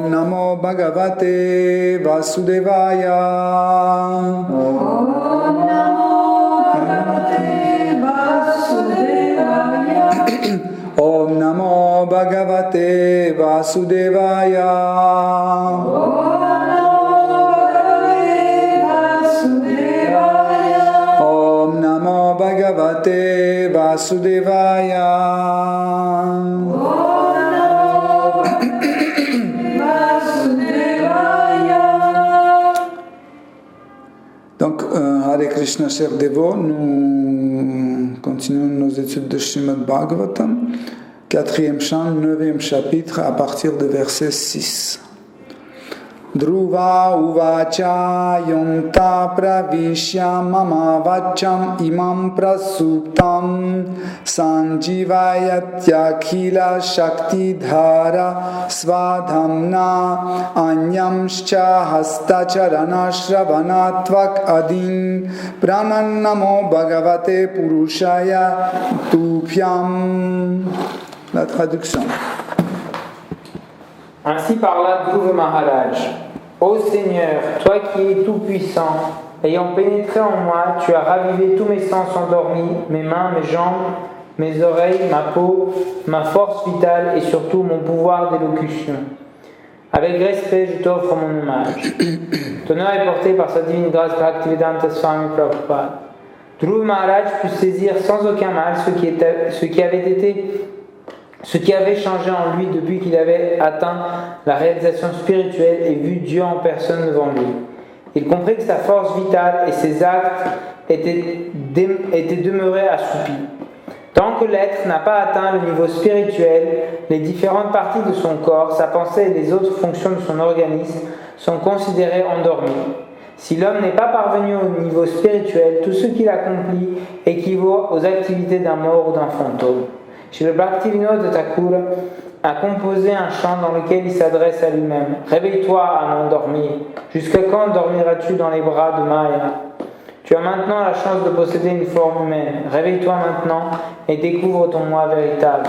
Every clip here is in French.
Om Namo Bhagavate Vasudevaya. Om Namo Bhagavate Vasudevaya. Om Namo Bhagavate Vasudevaya. Om Namo Bhagavate Vasudevaya. Donc, Hare Krishna, chers dévots, nous continuons nos études de Srimad Bhagavatam, 4e chant, 9e chapitre, à partir de verset 6. Dhruva uvacha yonta pravishya mama vacham imam prasuptam sanjivayatyakila shakti dhara svadhamna anyamscha hastacharana shravanattvak adin pranannamo bhagavate purushaya tubhyam. La traduction. Ainsi parla Dhruva Maharaj. Ô Seigneur, toi qui es tout-puissant, ayant pénétré en moi, tu as ravivé tous mes sens endormis, mes mains, mes jambes, mes oreilles, ma peau, ma force vitale et surtout mon pouvoir d'élocution. Avec respect, je t'offre mon hommage. Ton honneur est porté par sa divine grâce Bhaktivedanta Swami Prabhupada. Dhruva Maharaj put saisir sans aucun mal ce qui avait changé en lui depuis qu'il avait atteint la réalisation spirituelle et vu Dieu en personne devant lui. Il comprit que sa force vitale et ses actes étaient demeurés assoupis. Tant que l'être n'a pas atteint le niveau spirituel, les différentes parties de son corps, sa pensée et les autres fonctions de son organisme sont considérées endormies. Si l'homme n'est pas parvenu au niveau spirituel, tout ce qu'il accomplit équivaut aux activités d'un mort ou d'un fantôme. Shri Bhaktivinoda Thakur a composé un chant dans lequel il s'adresse à lui-même. Réveille-toi, âme endormie. Jusqu'à quand dormiras-tu dans les bras de Maya? Tu as maintenant la chance de posséder une forme humaine. Réveille-toi maintenant et découvre ton moi véritable.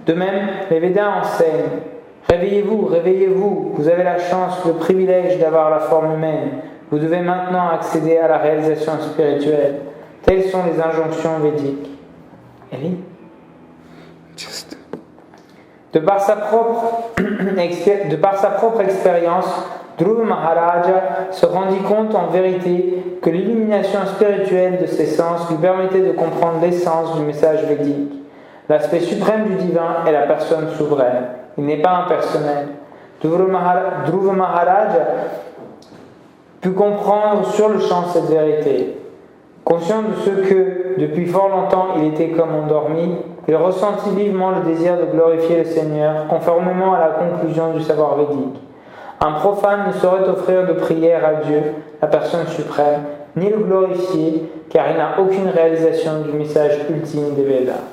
De même, les Védas enseignent. Réveillez-vous, réveillez-vous. Vous avez la chance, le privilège d'avoir la forme humaine. Vous devez maintenant accéder à la réalisation spirituelle. Telles sont les injonctions védiques. Eli? De par sa propre expérience, Dhruva Maharaja se rendit compte en vérité que l'illumination spirituelle de ses sens lui permettait de comprendre l'essence du message védique. L'aspect suprême du divin est la personne souveraine. Il n'est pas impersonnel. Dhruva Maharaja put comprendre sur le champ cette vérité. Conscient de ce que, depuis fort longtemps, il était comme endormi, il ressentit vivement le désir de glorifier le Seigneur, conformément à la conclusion du savoir védique. Un profane ne saurait offrir de prière à Dieu, la personne suprême, ni le glorifier, car il n'a aucune réalisation du message ultime des Védas.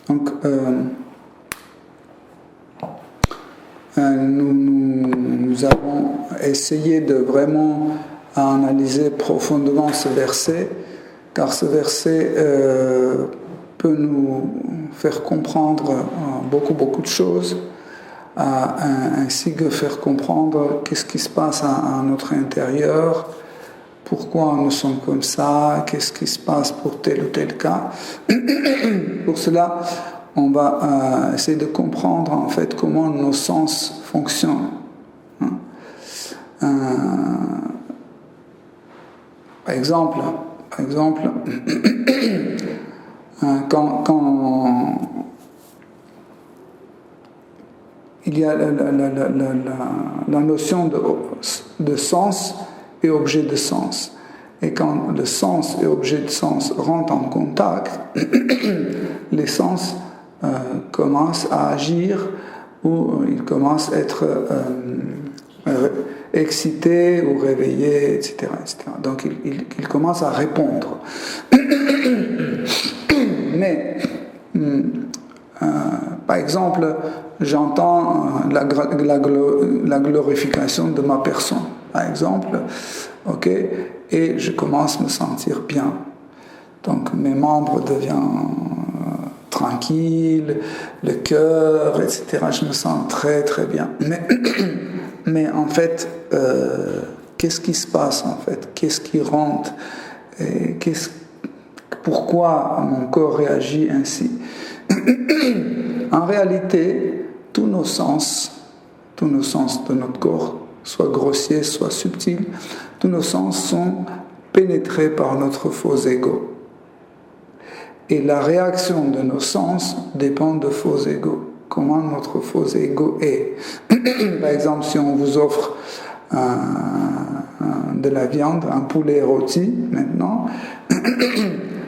Donc, nous avons essayé de vraiment analyser profondément ce verset, car ce verset peut nous faire comprendre beaucoup de choses, ainsi que faire comprendre qu'est-ce qui se passe à notre intérieur, pourquoi nous sommes comme ça, qu'est-ce qui se passe pour tel ou tel cas. Pour cela, on va essayer de comprendre en fait comment nos sens fonctionnent. Par exemple, quand il y a la notion de sens et objet de sens. Et quand le sens et objet de sens rentrent en contact, les sens commencent à agir ou ils commencent à être excités ou réveillés, etc. Donc ils commencent à répondre. Mais, par exemple, j'entends la glorification de ma personne, par exemple, ok, et je commence à me sentir bien. Donc mes membres deviennent tranquille, le cœur, etc. Je me sens très très bien. Mais en fait, qu'est-ce qui se passe en fait? Qu'est-ce qui rentre? Et pourquoi mon corps réagit ainsi? En réalité, tous nos sens de notre corps, soit grossiers, soit subtils, tous nos sens sont pénétrés par notre faux ego. Et la réaction de nos sens dépend de faux ego. Comment notre faux ego est. Par exemple, si on vous offre de la viande, un poulet rôti maintenant,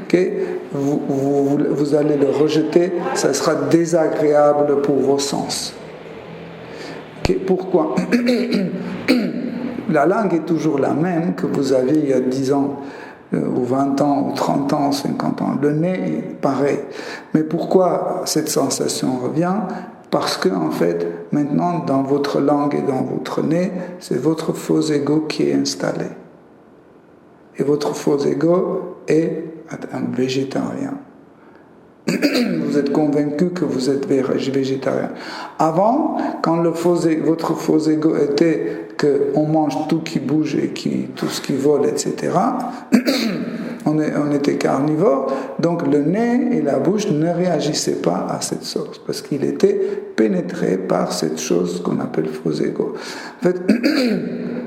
okay, vous allez le rejeter, ça sera désagréable pour vos sens. Okay, pourquoi? La langue est toujours la même que vous aviez il y a 10 ans, ou 20 ans, ou 30 ans, ou 50 ans. Le nez est pareil. Mais pourquoi cette sensation revient? Parce que, en fait, maintenant, dans votre langue et dans votre nez, c'est votre faux ego qui est installé. Et votre faux ego est un végétarien. Vous êtes convaincu que vous êtes végétarien. Avant, quand votre faux ego était qu'on mange tout qui bouge et tout ce qui vole, etc., on était carnivore, donc le nez et la bouche ne réagissaient pas à cette sauce, parce qu'il était pénétré par cette chose qu'on appelle faux ego. En fait,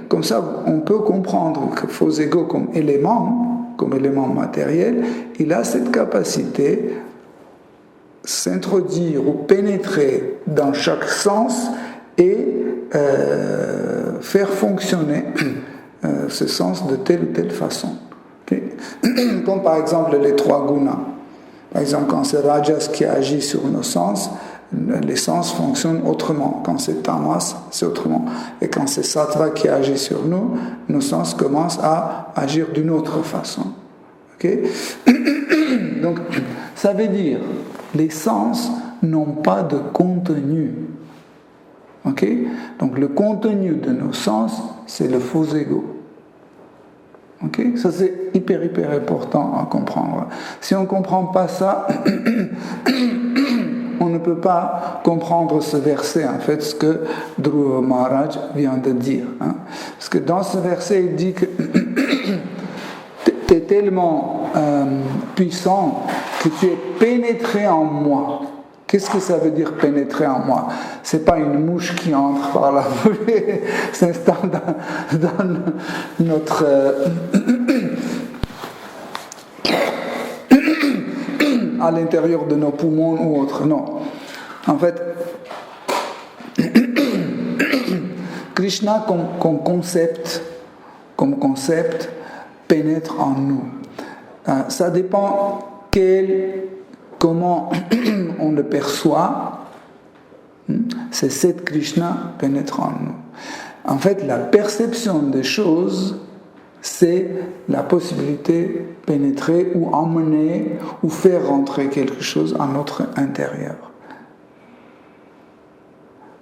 comme ça, on peut comprendre que faux ego comme élément matériel, il a cette capacité s'introduire ou pénétrer dans chaque sens et faire fonctionner ce sens de telle ou telle façon. Okay? Comme par exemple les 3 gunas. Par exemple, quand c'est Rajas qui agit sur nos sens, les sens fonctionnent autrement. Quand c'est Tamas, c'est autrement. Et quand c'est Sattva qui agit sur nous, nos sens commencent à agir d'une autre façon. Okay? Donc, ça veut dire les sens n'ont pas de contenu. Okay? Donc le contenu de nos sens, c'est le faux ego. Okay? Ça c'est hyper important à comprendre. Si on ne comprend pas ça, on ne peut pas comprendre ce verset, en fait, ce que Dhruva Maharaj vient de dire. Hein? Parce que dans ce verset, il dit que tu es tellement puissant que tu es pénétré en moi. Qu'est-ce que ça veut dire pénétrer en moi? C'est pas une mouche qui entre par la bouche, s'installe dans notre à l'intérieur de nos poumons ou autre. Non. En fait, Krishna comme concept pénètre en nous. Ça dépend comment on le perçoit. C'est cette Krishna pénètre en nous. En fait, la perception des choses, c'est la possibilité de pénétrer ou emmener ou faire rentrer quelque chose à notre intérieur.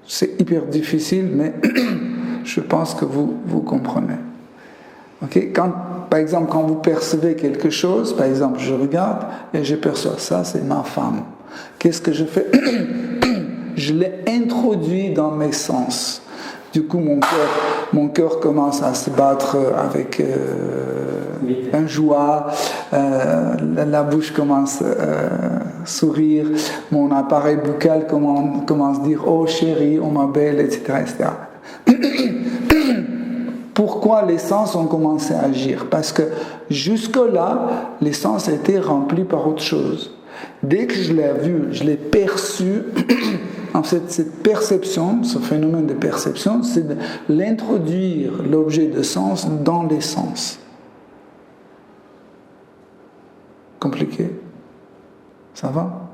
C'est hyper difficile, mais je pense que vous comprenez. Okay? Par exemple, quand vous percevez quelque chose, par exemple, je regarde et je perçois ça, c'est ma femme. Qu'est-ce que je fais? Je l'ai introduit dans mes sens. Du coup, mon cœur commence à se battre avec un joie, la bouche commence à sourire, mon appareil buccal commence à dire « Oh chérie, oh ma belle », etc. Pourquoi les sens ont commencé à agir? Parce que jusque-là, les sens étaient remplis par autre chose. Dès que je l'ai vu, je l'ai perçu, en fait, cette perception, ce phénomène de perception, c'est de l'introduire, l'objet de sens, dans les sens. Compliqué? Ça va?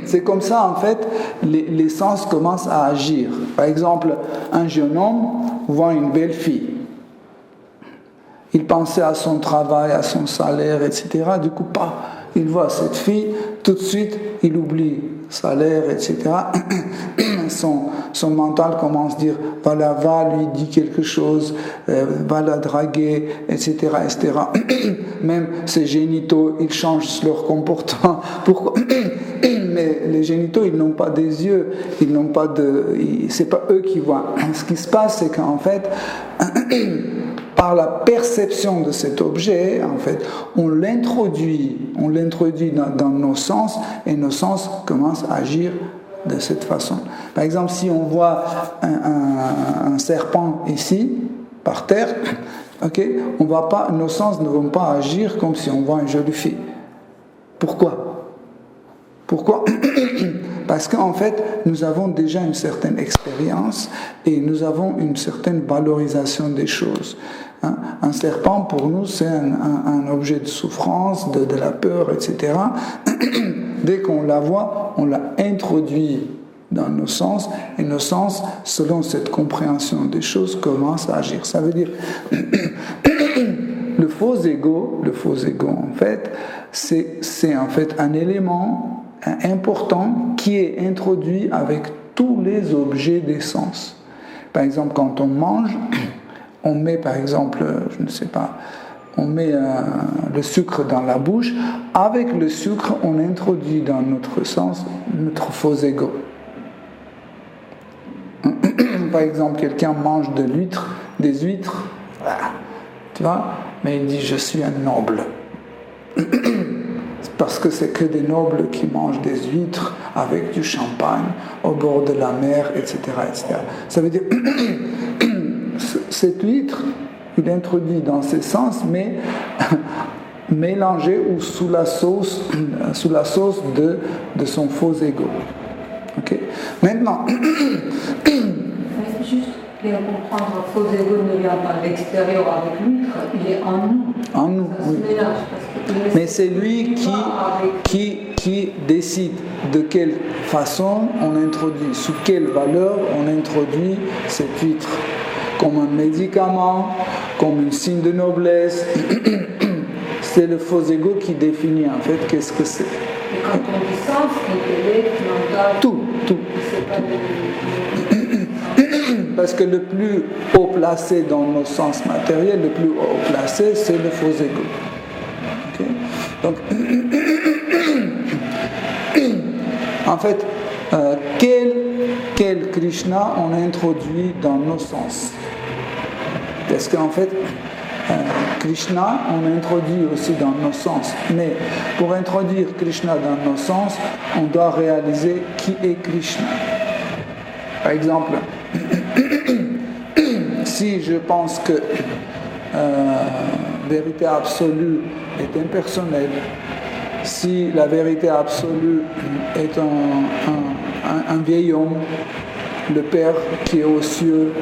C'est comme ça, en fait, les sens commencent à agir. Par exemple, un jeune homme voit une belle fille. Il pensait à son travail, à son salaire, etc. Du coup, il voit cette fille, tout de suite, il oublie salaire, etc. son mental commence à dire voilà, va lui dire quelque chose, va la draguer, etc., etc. Même ses génitaux, ils changent leur comportement. Pourquoi? Mais les génitaux, ils n'ont pas des yeux, ils n'ont pas c'est pas eux qui voient. Ce qui se passe, c'est qu'en fait, par la perception de cet objet, en fait, on l'introduit dans nos sens, et nos sens commencent à agir de cette façon. Par exemple, si on voit un serpent ici, par terre, okay, nos sens ne vont pas agir comme si on voit une jolie fille. Pourquoi? Parce qu'en fait, nous avons déjà une certaine expérience et nous avons une certaine valorisation des choses. Un serpent, pour nous, c'est un objet de souffrance, de la peur, etc. Dès qu'on la voit, on l'a introduit dans nos sens, et nos sens, selon cette compréhension des choses, commencent à agir. Ça veut dire, le faux ego, en fait, c'est en fait un élément important qui est introduit avec tous les objets des sens. Par exemple, quand on mange, on met par exemple, je ne sais pas, on met le sucre dans la bouche. Avec le sucre, on introduit dans notre sens notre faux ego. Par exemple, quelqu'un mange des huîtres, tu vois, mais il dit je suis un noble. Parce que c'est que des nobles qui mangent des huîtres avec du champagne au bord de la mer, etc., etc. Ça veut dire cette huître, il introduit dans ses sens, mais mélangé ou sous la sauce de son faux ego. Okay. Maintenant, juste bien comprendre, faux ego ne vient pas de l'extérieur avec l'huître, il est en nous. En nous, ça oui. Se mélange, parce que mais c'est lui qui décide de quelle façon on introduit, sous quelle valeur on introduit cette huître. Comme un médicament, comme un signe de noblesse. C'est le faux ego qui définit en fait qu'est-ce que c'est. Et quand on dit sens, intellect, mental, tout. C'est pas de... Parce que le plus haut placé dans nos sens matériels, le plus haut placé, c'est le faux ego. Okay? Donc, en fait, quel Krishna on introduit dans nos sens? Parce qu'en fait, Krishna, on introduit aussi dans nos sens. Mais pour introduire Krishna dans nos sens, on doit réaliser qui est Krishna. Par exemple, si je pense que vérité absolue est impersonnelle, si la vérité absolue est un vieil homme, le Père qui est aux cieux,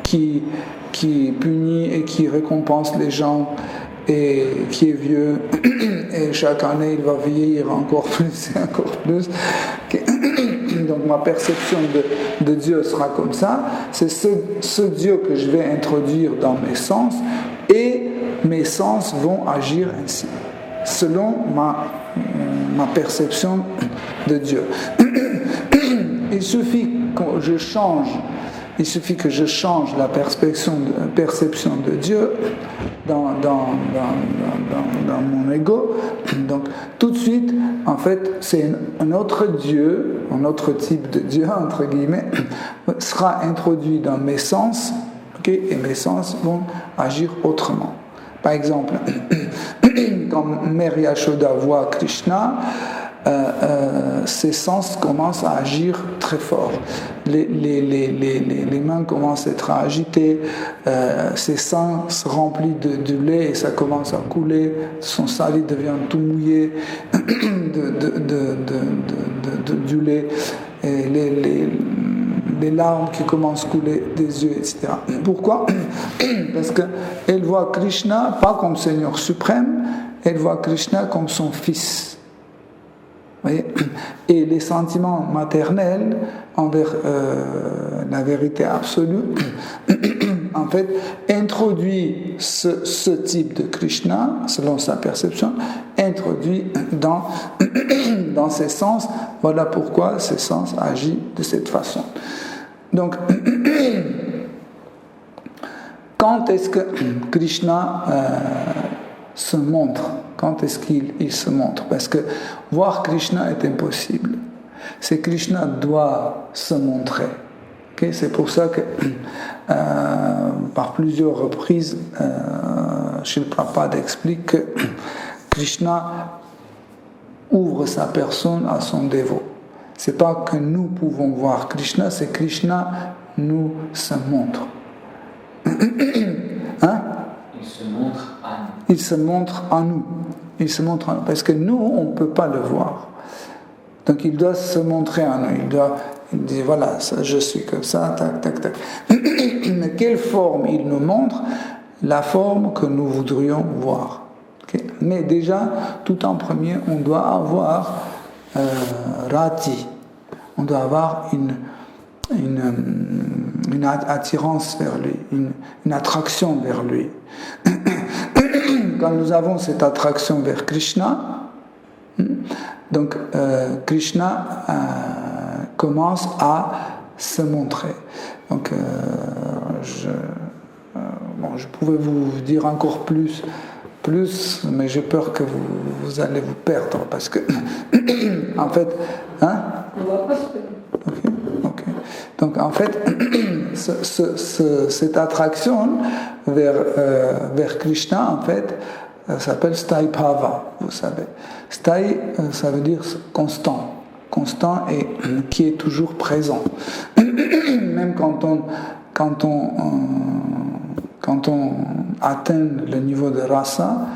qui punit et qui récompense les gens et qui est vieux et chaque année il va vieillir encore plus et encore plus. Donc ma perception de Dieu sera comme ça. C'est ce Dieu que je vais introduire dans mes sens et mes sens vont agir ainsi selon ma perception de Dieu. Il suffit que je change la perception de Dieu dans mon ego. Donc tout de suite, en fait, c'est un autre Dieu, un autre type de Dieu, entre guillemets, sera introduit dans mes sens, okay, et mes sens vont agir autrement. Par exemple, quand Mère Yashoda voit Krishna, ses sens commencent à agir très fort. Les mains commencent à être agitées, ses seins se remplissent de lait et ça commence à couler, son sali devient tout mouillé du lait, et les larmes qui commencent à couler des yeux, etc. Pourquoi? Parce qu'elle voit Krishna pas comme Seigneur suprême, elle voit Krishna comme son fils. Voyez? Et les sentiments maternels envers la vérité absolue en fait, introduit ce type de Krishna, selon sa perception, introduit dans ses sens. Voilà pourquoi ces sens agissent de cette façon. Donc, quand est-ce que Krishna se montre? Quand est-ce qu'il se montre? Parce que voir Krishna est impossible. C'est Krishna doit se montrer. Okay? C'est pour ça que par plusieurs reprises, Srila Prabhupada explique que Krishna ouvre sa personne à son dévot. C'est pas que nous pouvons voir Krishna, c'est Krishna nous se montre. Hein? Il se montre à nous. Il se montre à nous. Il se montre à nous. Parce que nous, on ne peut pas le voir. Donc il doit se montrer à nous. Il dit voilà, je suis comme ça, tac, tac, tac. Mais quelle forme il nous montre? La forme que nous voudrions voir. Okay? Mais déjà, tout en premier, on doit avoir rati. On doit avoir une attirance vers lui, une attraction vers lui. Quand nous avons cette attraction vers Krishna, donc Krishna commence à se montrer. Donc je pouvais vous dire encore plus, mais j'ai peur que vous allez vous perdre parce que en fait, hein? On va pas se perdre. Ok. Donc en fait, cette attraction vers Krishna, en fait, s'appelle Sthai Bhava, vous savez. Sthai, ça veut dire constant et qui est toujours présent. Même quand on atteint le niveau de rasa,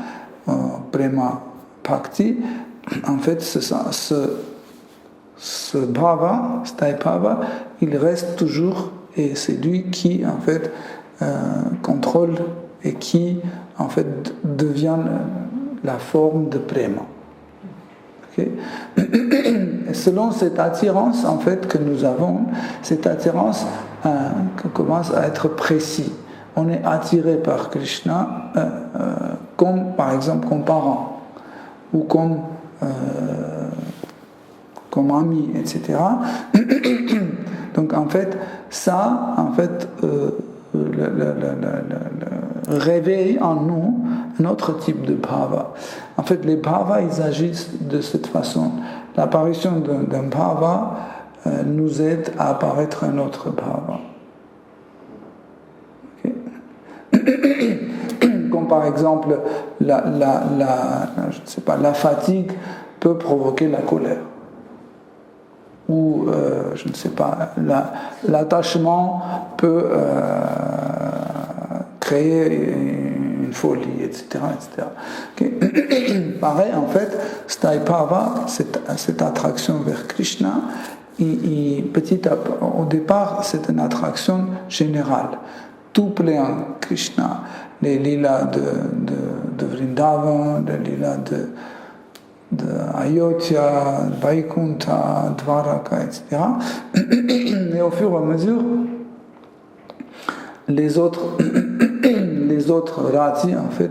prema bhakti, en fait, ce bhava, Sthai Bhava, il reste toujours, et c'est lui qui, en fait, contrôle et qui, en fait, devient la forme de prema. Okay? Et selon cette attirance, en fait, que nous avons, cette attirance commence à être précis. On est attiré par Krishna comme, par exemple, comme parent ou comme ami, etc. Donc en fait, ça, en fait, réveille en nous un autre type de bhava. En fait, les bhavas, ils agissent de cette façon. L'apparition d'un bhava nous aide à apparaître un autre bhava. Okay. Comme par exemple, je ne sais pas, la fatigue peut provoquer la colère. Ou, je ne sais pas, l'attachement peut créer une folie, etc. etc. Okay. Pareil, en fait, Sthai Bhava, cette attraction vers Krishna, au départ, c'est une attraction générale. Tout plaît en Krishna. Les lilas de Vrindavan, les lilas de Ayodhya, Vaikuntha, Dvaraka, etc. Et au fur et à mesure, les autres ratis, en fait,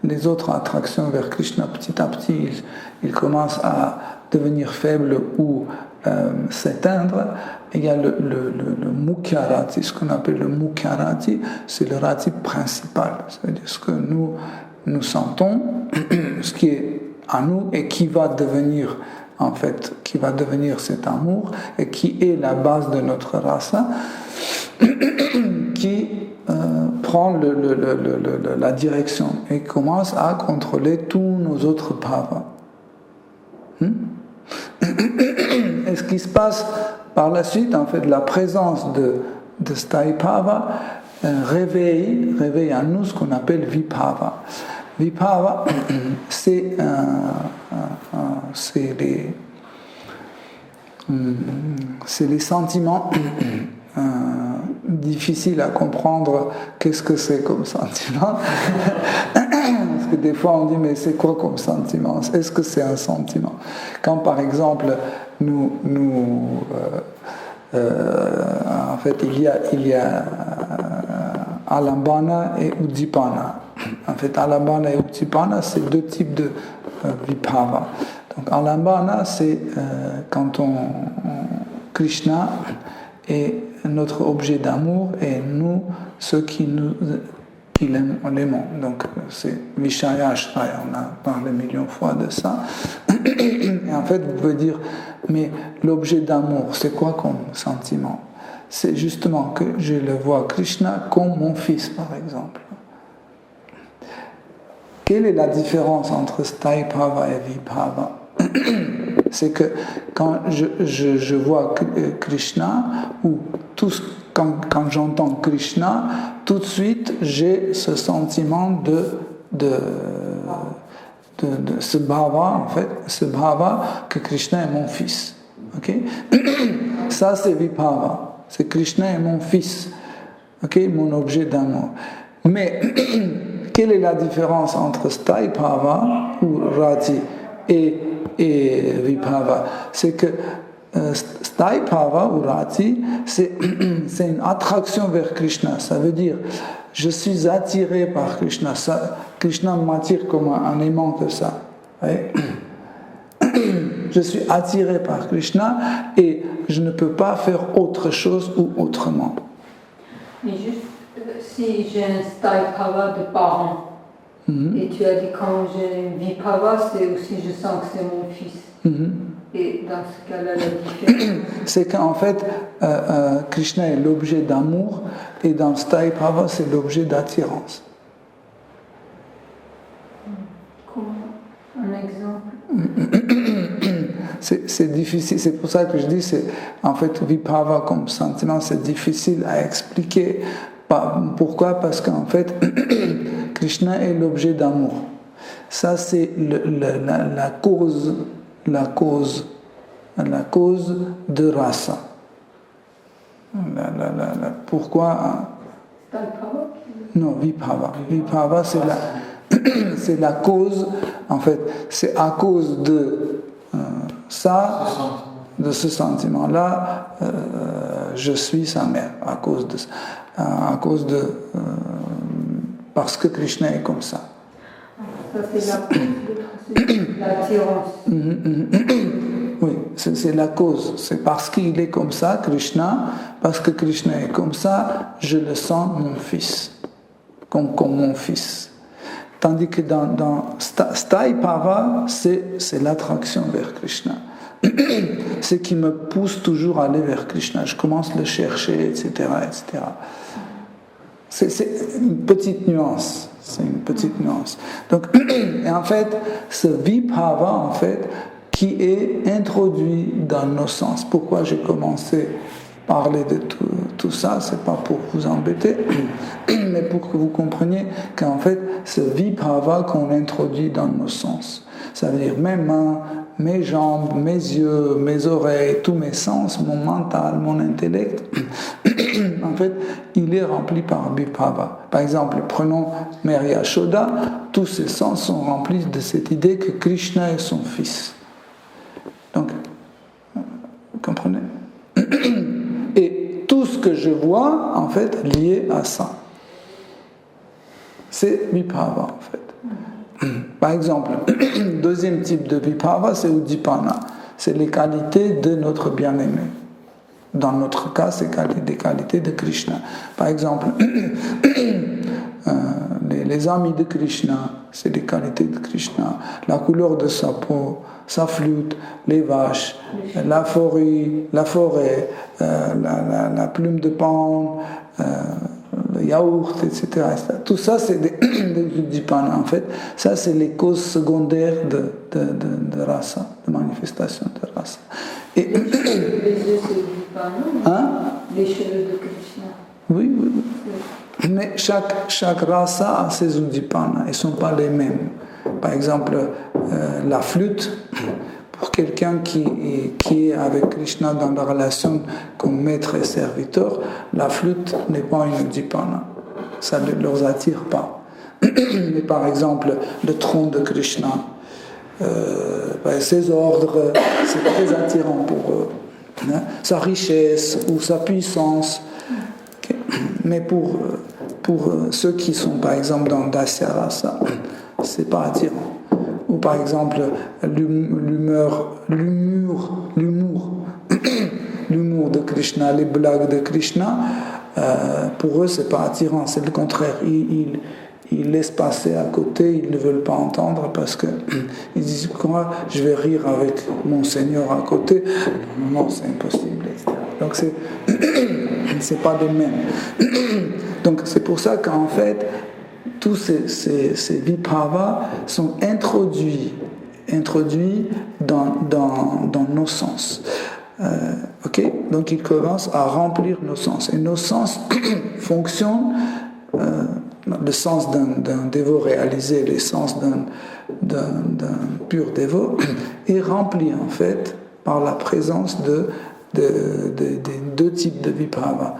les autres attractions vers Krishna, petit à petit, ils commencent à devenir faibles ou s'éteindre. Il y a le Mukhya Rati, ce qu'on appelle le Mukhya Rati, c'est le Rati principal, c'est-à-dire ce que nous sentons, ce qui est à nous et qui va devenir, en fait, qui va devenir cet amour et qui est la base de notre rasa, qui prend la direction et commence à contrôler tous nos autres bhavas. Et ce qui se passe par la suite, en fait, la présence de Sthai Bhava réveille en nous ce qu'on appelle Vibhava. Vibhava, c'est les sentiments difficiles à comprendre. Qu'est-ce que c'est comme sentiment? Parce que des fois on dit mais c'est quoi comme sentiment? Est-ce que c'est un sentiment? Quand par exemple en fait il y a Alambana et Uddipana. En fait, Alambana et Uddipana, c'est deux types de vibhava. Donc, Alambana, c'est quand Krishna est notre objet d'amour et nous, ceux qui l'aimons. Donc, c'est Vishaya Ashraya, on a parlé millions de fois de ça. Et en fait, vous pouvez dire, mais l'objet d'amour, c'est quoi comme sentiment? C'est justement que je le vois Krishna comme mon fils, par exemple. Quelle est la différence entre Sthayi Bhava et Vibhava? C'est que quand je vois Krishna, ou quand j'entends Krishna, tout de suite j'ai ce sentiment de ce bhava, en fait, ce bhava que Krishna est mon fils. Okay? Ça c'est Vibhava. C'est Krishna est mon fils, okay? Mon objet d'amour. Mais quelle est la différence entre Sthayi Bhava ou Rati et Vibhava? C'est que Sthayi Bhava ou Rati, c'est une attraction vers Krishna. Ça veut dire, je suis attiré par Krishna. Krishna m'attire comme un aimant que ça. Ouais? Je suis attiré par Krishna et je ne peux pas faire autre chose ou autrement. Mais juste, si j'ai un Sthayi Bhava de parents, et tu as dit quand j'ai une Vibhava, c'est aussi je sens que c'est mon fils. Et dans ce cas-là, la différence, c'est qu'en fait, Krishna est l'objet d'amour et dans Sthayi Bhava, c'est l'objet d'attirance. comment? Un exemple? C'est difficile, c'est pour ça que je dis, c'est en fait Vibhava comme sentiment, c'est difficile à expliquer. Pourquoi? Parce qu'en fait, Krishna est l'objet d'amour. Ça, c'est la cause de rasa. Pourquoi? Non, Vibhava. Vibhava, c'est la cause, en fait, c'est à cause de ça, de ce sentiment-là, je suis sa mère, parce que Krishna est comme ça. Ça, c'est l'attirance. Oui, c'est la cause. C'est parce qu'il est comme ça, Krishna, parce que Krishna est comme ça, je le sens mon fils, comme mon fils. Tandis que dans Sthayi Bhava, c'est l'attraction vers Krishna. C'est qui me pousse toujours à aller vers Krishna. Je commence à le chercher, etc. etc. C'est une petite nuance. C'est une petite nuance. Donc, et en fait, ce Vibhava, en fait, qui est introduit dans nos sens. Pourquoi j'ai commencé à parler de tout ça, c'est pas pour vous embêter, mais pour que vous compreniez qu'en fait, ce Vibhava qu'on introduit dans nos sens, ça veut dire mes mains, mes jambes, mes yeux, mes oreilles, tous mes sens, mon mental, mon intellect, en fait, il est rempli par Vibhava. Par exemple, prenons Mary Yashoda, tous ses sens sont remplis de cette idée que Krishna est son fils. Donc, vous comprenez? Et tout ce que je vois, en fait, lié à ça. C'est Vibhava, en fait. Par exemple, deuxième type de Vibhava, c'est Uddipana. C'est les qualités de notre bien-aimé. Dans notre cas, c'est des qualités de Krishna. Par exemple, les amis de Krishna, c'est des qualités de Krishna. La couleur de sa peau, sa flûte, les vaches, la forêt, la plume de paon, le yaourt, etc. Tout ça, c'est des Uddipana. En fait, ça, c'est les causes secondaires de rasa, de manifestation de rasa. Et les yeux, c'est Uddipana. Les cheveux de Krishna. Oui. Mais chaque rasa a ses Uddipana. Ils ne sont pas les mêmes. Par exemple, la flûte, pour quelqu'un qui est avec Krishna dans la relation comme maître et serviteur, la flûte n'est pas une Uddipana. Ça ne leur attire pas. Mais par exemple, le trône de Krishna, ses ordres, c'est très attirant pour eux. Sa richesse ou sa puissance. Okay. Mais pour pour ceux qui sont par exemple dans Dasya Rasa, c'est pas attirant. Ou par exemple l'humour de Krishna, les blagues de Krishna, pour eux c'est pas attirant, c'est le contraire. Ils laissent passer à côté, ils ne veulent pas entendre parce que ils disent comment je vais rire avec mon Seigneur à côté. Non, c'est impossible, etc. Donc c'est pas de même. Donc c'est pour ça qu'en fait tous ces vibhavas sont introduits dans nos sens. Ok, donc ils commencent à remplir nos sens et nos sens fonctionnent. Le sens d'un dévot réalisé, le sens d'un pur dévot est rempli en fait par la présence des deux types de vibhava.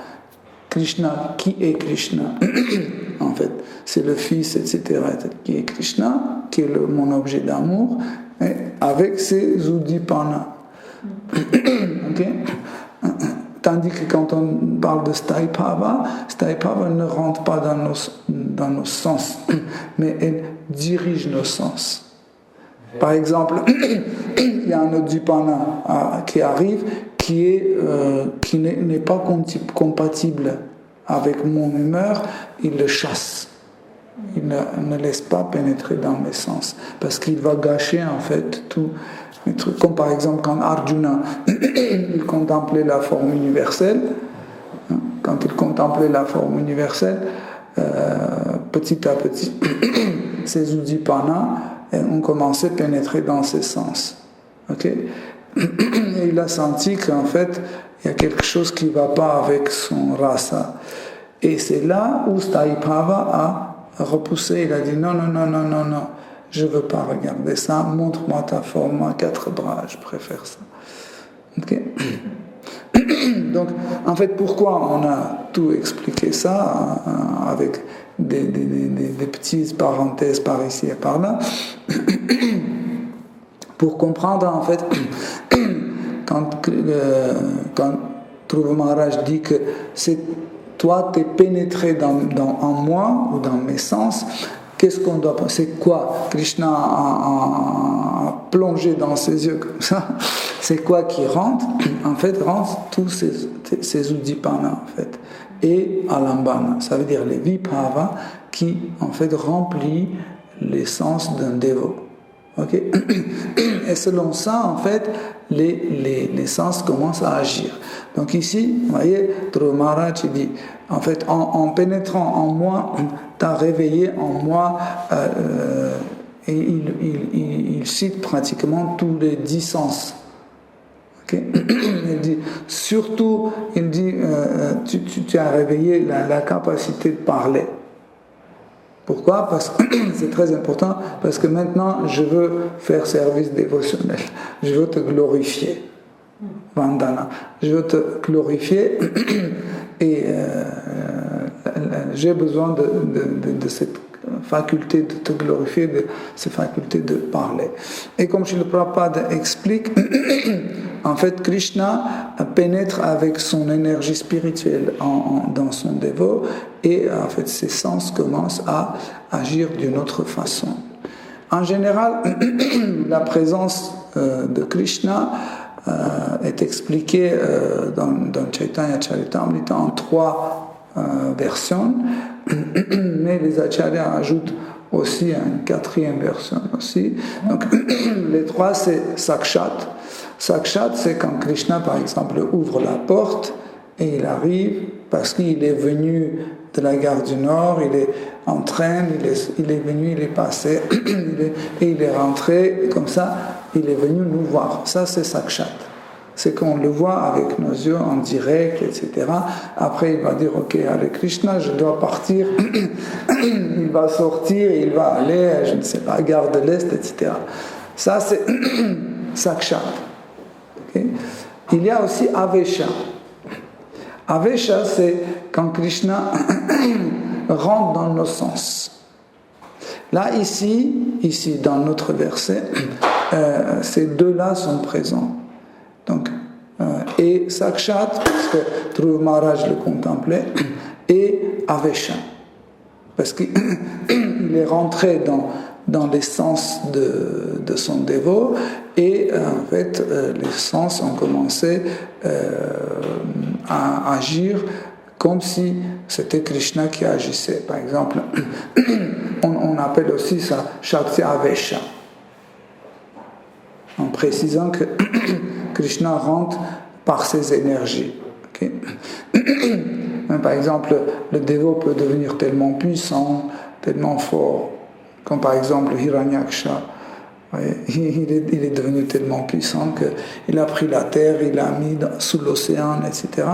Krishna, qui est Krishna en fait, c'est le Fils, etc., qui est Krishna, qui est mon objet d'amour, avec ses uddipana. Ok. Tandis que quand on parle de Staipava ne rentre pas dans nos sens, mais elle dirige nos sens. Par exemple, il y a un Uddipana qui arrive qui n'est pas compatible avec mon humeur, il le chasse. Il ne laisse pas pénétrer dans mes sens, parce qu'il va gâcher en fait tout. Comme par exemple quand Arjuna il contemplait la forme universelle, quand il contemplait la forme universelle, petit à petit, ses uddipana ont commencé à pénétrer dans ses sens. Okay? Et il a senti qu'en fait, il y a quelque chose qui ne va pas avec son rasa. Et c'est là où Staipava a repoussé, il a dit non. Je ne veux pas regarder ça, montre-moi ta forme à 4 bras, je préfère ça. Okay. Donc, en fait, pourquoi on a tout expliqué ça avec des petites parenthèses par ici et par là? Pour comprendre, en fait, quand Dhruva Maharaj dit que c'est toi, tu es pénétré en moi ou dans mes sens. Qu'est-ce qu'on doit penser? C'est quoi? Krishna a plongé dans ses yeux comme ça. C'est quoi qui rentre? En fait, rentre tous ces uddipana, en fait. Et alambana, ça veut dire les vibhava qui, en fait, remplissent l'essence d'un dévot. Ok? Et selon ça, en fait, les sens commencent à agir. Donc ici, vous voyez, Dhruva Maharaj dit, en fait, en pénétrant en moi, tu as réveillé en moi, et il cite pratiquement tous les 10 sens. Okay? Il dit, surtout, tu as réveillé la capacité de parler. Pourquoi? Parce que c'est très important, parce que maintenant je veux faire service dévotionnel, je veux te glorifier, Vandana, je veux te glorifier et j'ai besoin de cette faculté de te glorifier, de cette faculté de parler. Et comme Srila Prabhupada explique, en fait Krishna pénètre avec son énergie spirituelle dans son dévot et en fait ses sens commencent à agir d'une autre façon. En général, la présence de Krishna est expliquée dans Chaitanya Charitamrita en 3 versions, mais les acharyas ajoutent aussi une 4e version aussi. Donc les 3 c'est Sakshat. Sakshat c'est quand Krishna par exemple ouvre la porte et il arrive parce qu'il est venu de la gare du Nord, il est en train, il est venu, il est passé et il est rentré comme ça, il est venu nous voir. Ça c'est Sakshat. C'est qu'on le voit avec nos yeux en direct, etc. Après, il va dire, ok, avec Krishna, je dois partir. Il va sortir, il va aller, je ne sais pas, gare de l'Est, etc. Ça, c'est Sakshat. Okay? Il y a aussi Avesha. Avesha, c'est quand Krishna rentre dans nos sens. Là, ici, dans notre verset, ces deux-là sont présents. Donc, et Sakshat, parce que Dhruva Maharaj le contemplait, et Avesha. parce qu'il est rentré dans les sens de son dévot, et en fait les sens ont commencé à agir comme si c'était Krishna qui agissait. Par exemple, on appelle aussi ça Shakti Avesha, en précisant que Krishna rentre par ses énergies. Okay? Par exemple, le dévot peut devenir tellement puissant, tellement fort, comme par exemple Hiranyaksha. Il est devenu tellement puissant qu'il a pris la terre, il l'a mis sous l'océan, etc.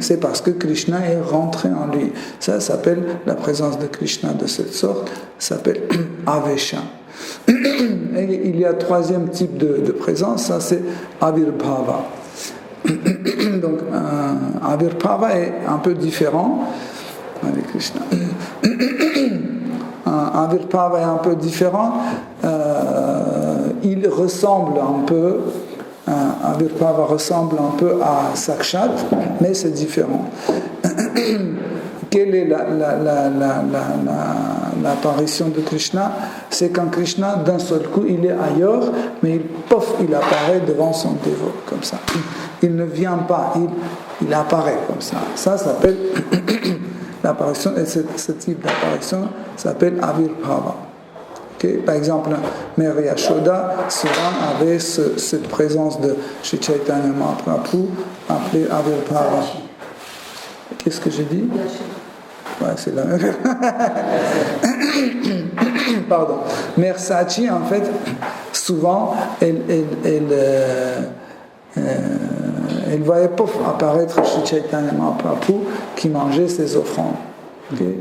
C'est parce que Krishna est rentré en lui. Ça s'appelle, la présence de Krishna de cette sorte, s'appelle Avesha. Et il y a un troisième type de présence, ça c'est Avirbhava. Donc Avirbhava est un peu différent avec Krishna. Avirbhava est un peu différent. Il ressemble un peu, Avirbhava ressemble un peu à Sakshat, mais c'est différent. Quelle est l'apparition de Krishna? C'est quand Krishna, d'un seul coup, il est ailleurs, mais il apparaît devant son dévot, comme ça. Il ne vient pas, il apparaît comme ça. Ça s'appelle l'apparition, et ce type d'apparition s'appelle Avirbhava. Okay? Par exemple, Mère Yashoda souvent avait cette présence de Sri Chaitanya Mahaprabhu appelée Avirbhava. Qu'est-ce que j'ai dit? Ouais, c'est la même. Pardon. Mère Sachi, en fait, souvent, elle voyait pas apparaître Sri Chaitanya Mahaprabhu qui mangeait ses offrandes. Okay?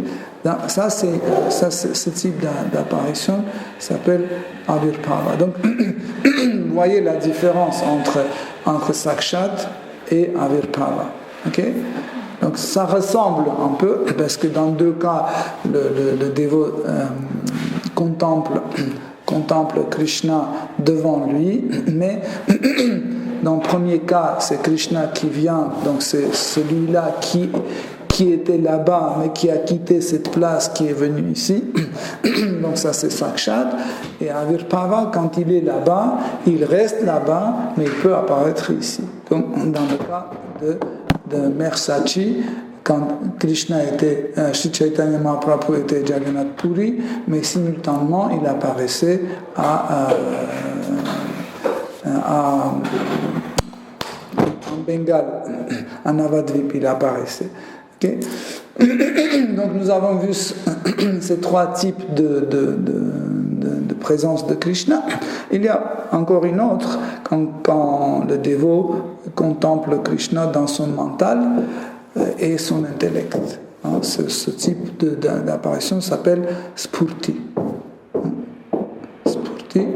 Ça, ce type d'apparition s'appelle Avirbhava. Donc, vous voyez la différence entre Sakshat et Avirbhava. Okay? Donc, ça ressemble un peu, parce que dans deux cas, le dévot contemple Krishna devant lui, mais dans le premier cas, c'est Krishna qui vient, donc c'est celui-là qui était là-bas, mais qui a quitté cette place, qui est venu ici. Donc ça, c'est Sakshat. Et Avirbhava, quand il est là-bas, il reste là-bas, mais il peut apparaître ici. Comme dans le cas de Mère Sachi, quand Krishna était, Sri Chaitanya Mahaprabhu était Jagannath Puri, mais simultanément, il apparaissait en Bengale, à Navadvip, il apparaissait. Okay. Donc nous avons vu ces trois types de présence de Krishna. Il y a encore une autre, quand le dévot contemple Krishna dans son mental et son intellect. Ce type d'apparition s'appelle Spurti. Spurti.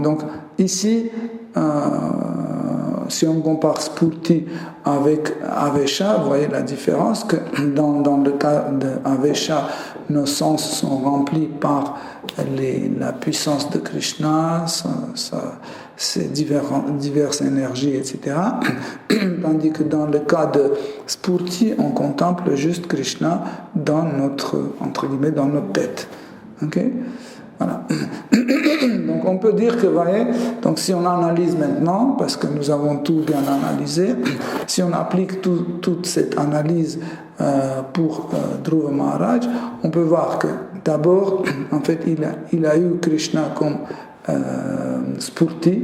Donc ici, si on compare Spurti avec Avesha, vous voyez la différence, que dans le cas d'Avesha, nos sens sont remplis par la puissance de Krishna, ses diverses énergies, etc. Tandis que dans le cas de Spurti, on contemple juste Krishna dans entre guillemets, dans notre tête. Okay? Voilà. Donc on peut dire que, vous voyez, donc si on analyse maintenant, parce que nous avons tout bien analysé, si on applique toute cette analyse pour Dhruva Maharaj, on peut voir que d'abord, en fait, il a eu Krishna comme Spurti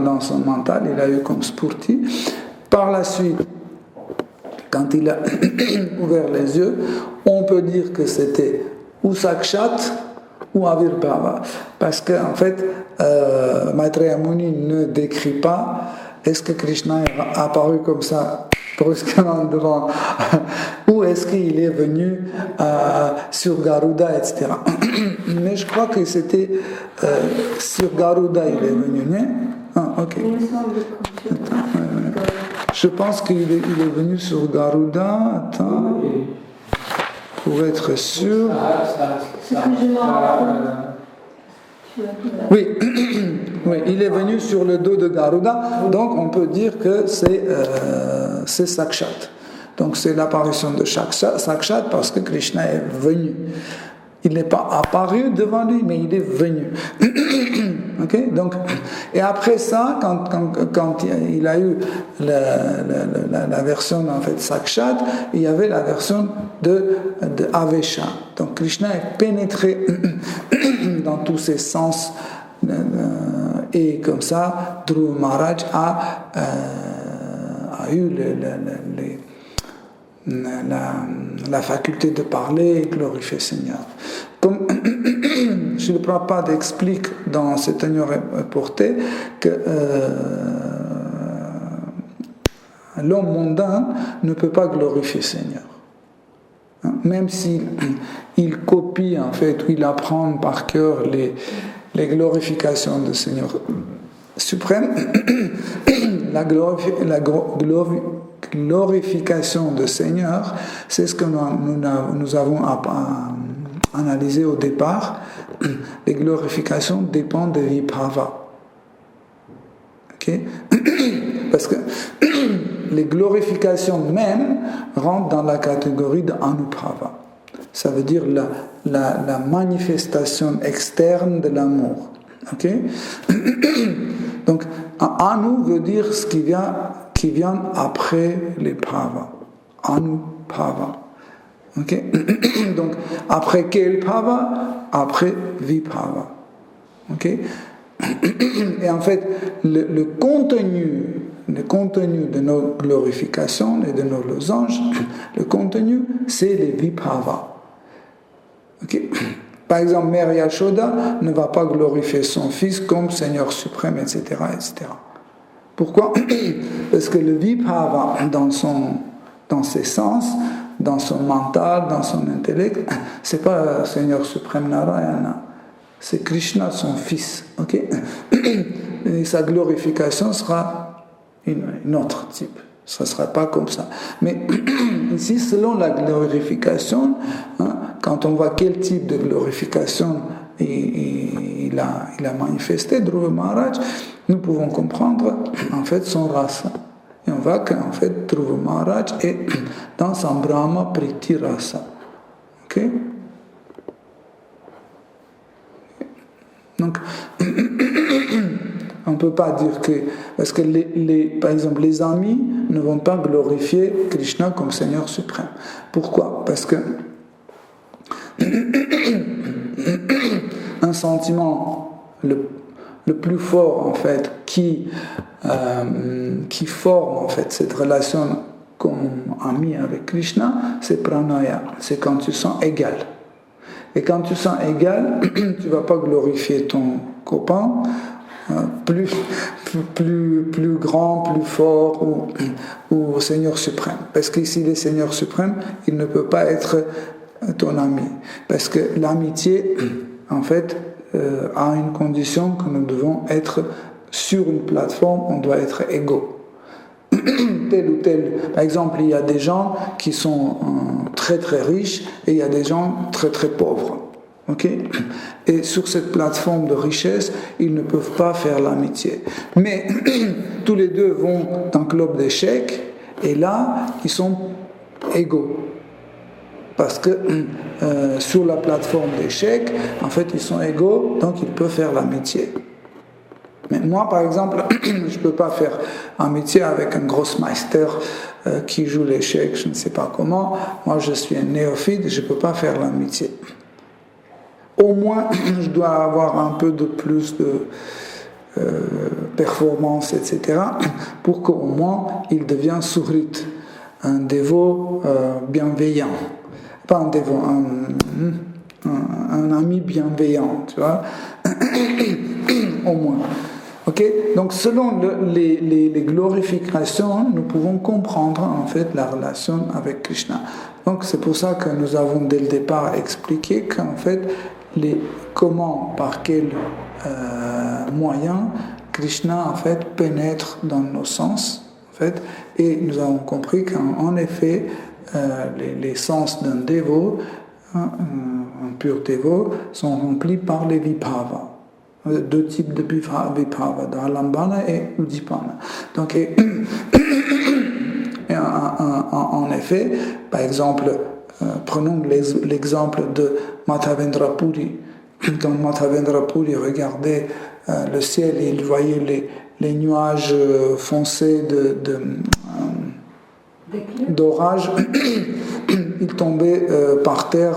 dans son mental, il a eu comme Spurti. Par la suite, quand il a ouvert les yeux, on peut dire que c'était ou Sakshat ou Avirbhava, parce qu'en fait Maitreya Muni ne décrit pas est-ce que Krishna est apparu comme ça brusquement devant ou est-ce qu'il est venu sur Garuda, etc. Mais je crois que c'était sur Garuda il est venu, ok. Je pense qu'il est venu sur Garuda. Attends. Pour être sûr. Oui, oui, il est venu sur le dos de Garuda, donc on peut dire que c'est Sakshat. Donc c'est l'apparition de Sakshat parce que Krishna est venu. Il n'est pas apparu devant lui, mais il est venu. Okay? Donc, et après ça, quand il a eu la version en fait Sakshat, il y avait la version de Avesha. Donc Krishna est pénétré dans tous ses sens, et comme ça, Dhruva Maharaj a eu la faculté de parler et glorifier Seigneur. Comme Srila Prabhupada explique dans cette Agno Reporté que l'homme mondain ne peut pas glorifier Seigneur. Même s'il copie en fait, ou il apprend par cœur les glorifications du Seigneur suprême, la glorification du Seigneur, c'est ce que nous avons analysé au départ. Les glorifications dépendent de Vibhava. Okay? Parce que les glorifications même rentrent dans la catégorie de Anubhava. Ça veut dire la manifestation externe de l'amour. Okay? Donc, Anu veut dire ce qui vient après les Bhava. Anubhava. Okay? Donc, après quel Bhava? Après Vibhava. Okay? Et en fait, le contenu de nos glorifications et de nos losanges, le contenu, c'est les Vibhava. Okay? Par exemple, Mère Yashoda ne va pas glorifier son fils comme Seigneur suprême, etc., etc. Pourquoi? Parce que le Vibhava, dans ses sens, dans son mental, dans son intellect, c'est pas Seigneur suprême Narayana, c'est Krishna, son fils. Okay? Et sa glorification sera une autre type. Ça ne sera pas comme ça. Mais ici, selon la glorification, quand on voit quel type de glorification il a manifesté, Dhruva Maharaj, nous pouvons comprendre en fait son rasa. Et on voit qu'en fait, Dhruva Maharaj est dans son Brahma Priti Rasa. Ok? Donc, on ne peut pas dire que... Parce que, par exemple, les amis ne vont pas glorifier Krishna comme Seigneur suprême. Pourquoi? Parce que un sentiment le plus fort, en fait, qui forme, en fait, cette relation comme ami avec Krishna, c'est pranaya. C'est quand tu sens égal. Et quand tu sens égal, tu ne vas pas glorifier ton copain plus grand, plus fort ou Seigneur suprême. Parce qu'ici, le Seigneur suprême, il ne peut pas être ton ami. Parce que l'amitié, en fait, a une condition que nous devons être sur une plateforme, on doit être égaux. Tel ou tel. Par exemple, il y a des gens qui sont très très riches et il y a des gens très très pauvres. Okay? Et sur cette plateforme de richesse, ils ne peuvent pas faire l'amitié. Mais tous les deux vont dans le club d'échecs et là, ils sont égaux. Parce que sur la plateforme d'échecs, en fait, ils sont égaux, donc ils peuvent faire l'amitié. Mais moi, par exemple, je ne peux pas faire amitié avec un grossmeister qui joue l'échec, je ne sais pas comment. Moi, je suis un néophyte, je ne peux pas faire l'amitié. Au moins, je dois avoir un peu de plus de performance, etc., pour qu'au moins, il devienne sourite, un dévot bienveillant. Pas un dévot, un ami bienveillant, tu vois, au moins. Okay? Donc, selon les glorifications, nous pouvons comprendre en fait la relation avec Krishna. Donc, c'est pour ça que nous avons dès le départ expliqué qu'en fait, comment, par quel moyen Krishna en fait pénètre dans nos sens, en fait, et nous avons compris qu'en effet, les sens d'un dévot, un pur dévot, sont remplis par les vibhavas. Deux types de vibhava, d'alambana et udipana. Donc, en effet, par exemple, prenons l'exemple de Madhavendra Puri. Quand Madhavendra Puri regardait le ciel, il voyait les nuages foncés d'orage, il tombait par terre,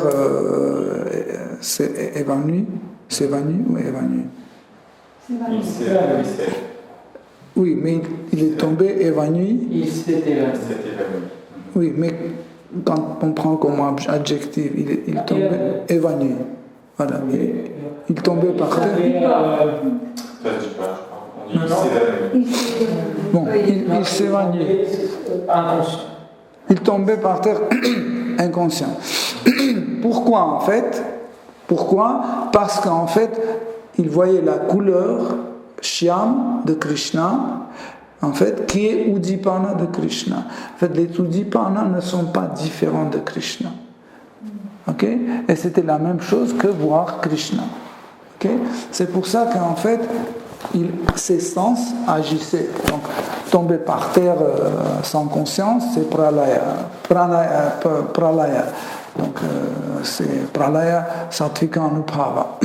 évanoui. Oui, mais il est tombé évanoui. Il s'est évanoui. Oui, mais quand on prend comme adjectif, il tombait évanoui. Voilà, il tombait par terre. Bon, il s'évanouit. Inconscient. Il tombait par terre inconscient. Pourquoi en fait? Pourquoi? Parce qu'en fait, il voyait la couleur Shyam de Krishna, en fait, qui est Udipana de Krishna. En fait, les Udipana ne sont pas différents de Krishna. Ok? Et c'était la même chose que voir Krishna. Ok? C'est pour ça qu'en fait, ses sens agissaient. Donc, tomber par terre sans conscience, c'est pralaya. Donc, c'est pralaya sattvika anubhava.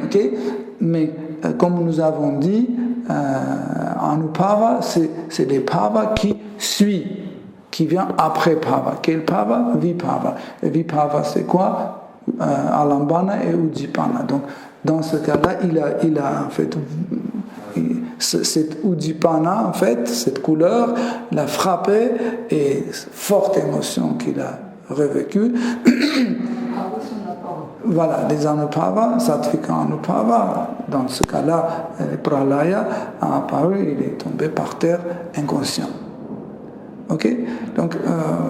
Ok? Mais comme nous avons dit, anubhava, c'est les bhava qui suivent, qui vient après bhava. Quel bhava? Vibhava. Et vibhava, c'est quoi? Alambana et Udipana. Donc, dans ce cas-là, il a en fait cette Udipana, en fait, cette couleur, l'a frappé et forte émotion qu'il a revécue. Voilà, des anupava, sattvika anupava, dans ce cas-là, pralaya a apparu, il est tombé par terre inconscient. Ok? Donc,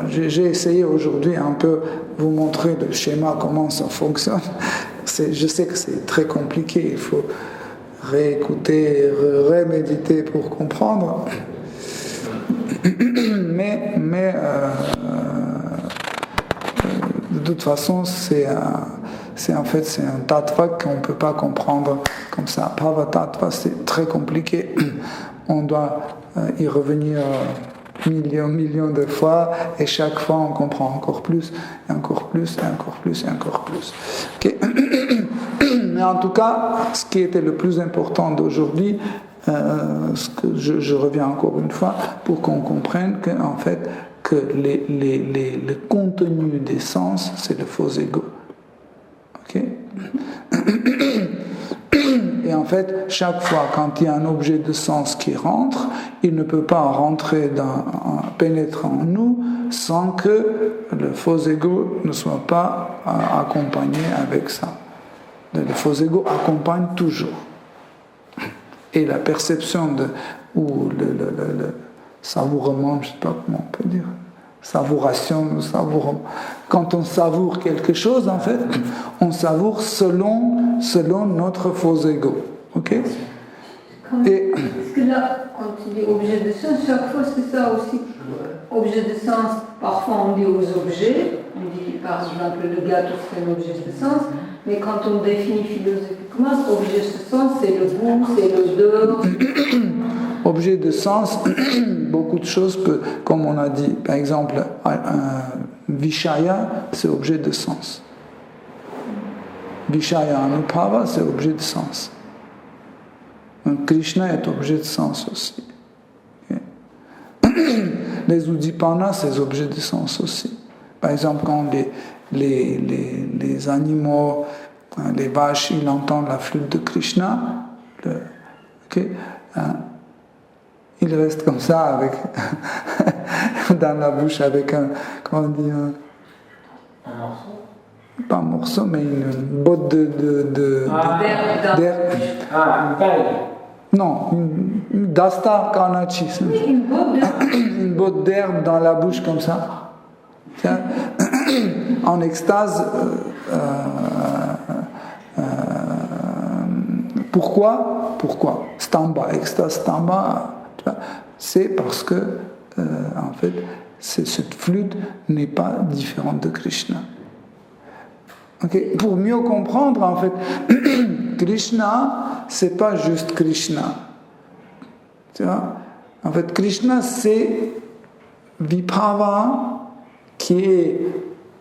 j'ai essayé aujourd'hui un peu vous montrer le schéma, comment ça fonctionne. Je sais que c'est très compliqué, il faut réécouter, reméditer pour comprendre. Mais de toute façon, c'est un tattva qu'on ne peut pas comprendre comme ça. Bhava tattva, c'est très compliqué. On doit y revenir millions de fois, et chaque fois on comprend encore plus, et encore plus, et encore plus, et encore plus. Okay. Mais en tout cas, ce qui était le plus important d'aujourd'hui, ce que je reviens encore une fois, pour qu'on comprenne qu'en fait, que le contenu des sens, c'est le faux ego. Ok? Et en fait, chaque fois quand il y a un objet de sens qui rentre, il ne peut pas rentrer pénétrer en nous sans que le faux ego ne soit pas accompagné avec ça. Le faux ego accompagne toujours. Et la perception ou le savourement, je ne sais pas comment on peut dire, savouration, savourement. Quand on savoure quelque chose, en fait, on savoure selon notre faux ego. Ok? Parce que là, quand tu dis objet de sens, chaque fois c'est ça aussi. Objet de sens, parfois on dit aux objets, on dit par exemple le gâteau c'est un objet de sens, mais quand on définit philosophiquement, objet de sens c'est le goût, c'est l'odeur. Objet de sens, beaucoup de choses, comme on a dit, par exemple, Vishaya, c'est objet de sens. Vishaya Anubhava, c'est objet de sens. Krishna est objet de sens aussi. Les Udipana, c'est objet de sens aussi. Par exemple, quand les animaux, les vaches, ils entendent la flûte de Krishna, il reste comme ça avec dans la bouche avec comment on dit un morceau, pas un morceau mais une botte d'air. Une paille. Non, une dasta kanachi. Une botte d'herbe dans la bouche comme ça. En extase. Pourquoi Stamba, extase stamba. C'est parce que, en fait, cette flûte n'est pas différente de Krishna. Okay? Pour mieux comprendre, en fait, Krishna, c'est pas juste Krishna. Tu vois? En fait, Krishna, c'est Vibhava, qui est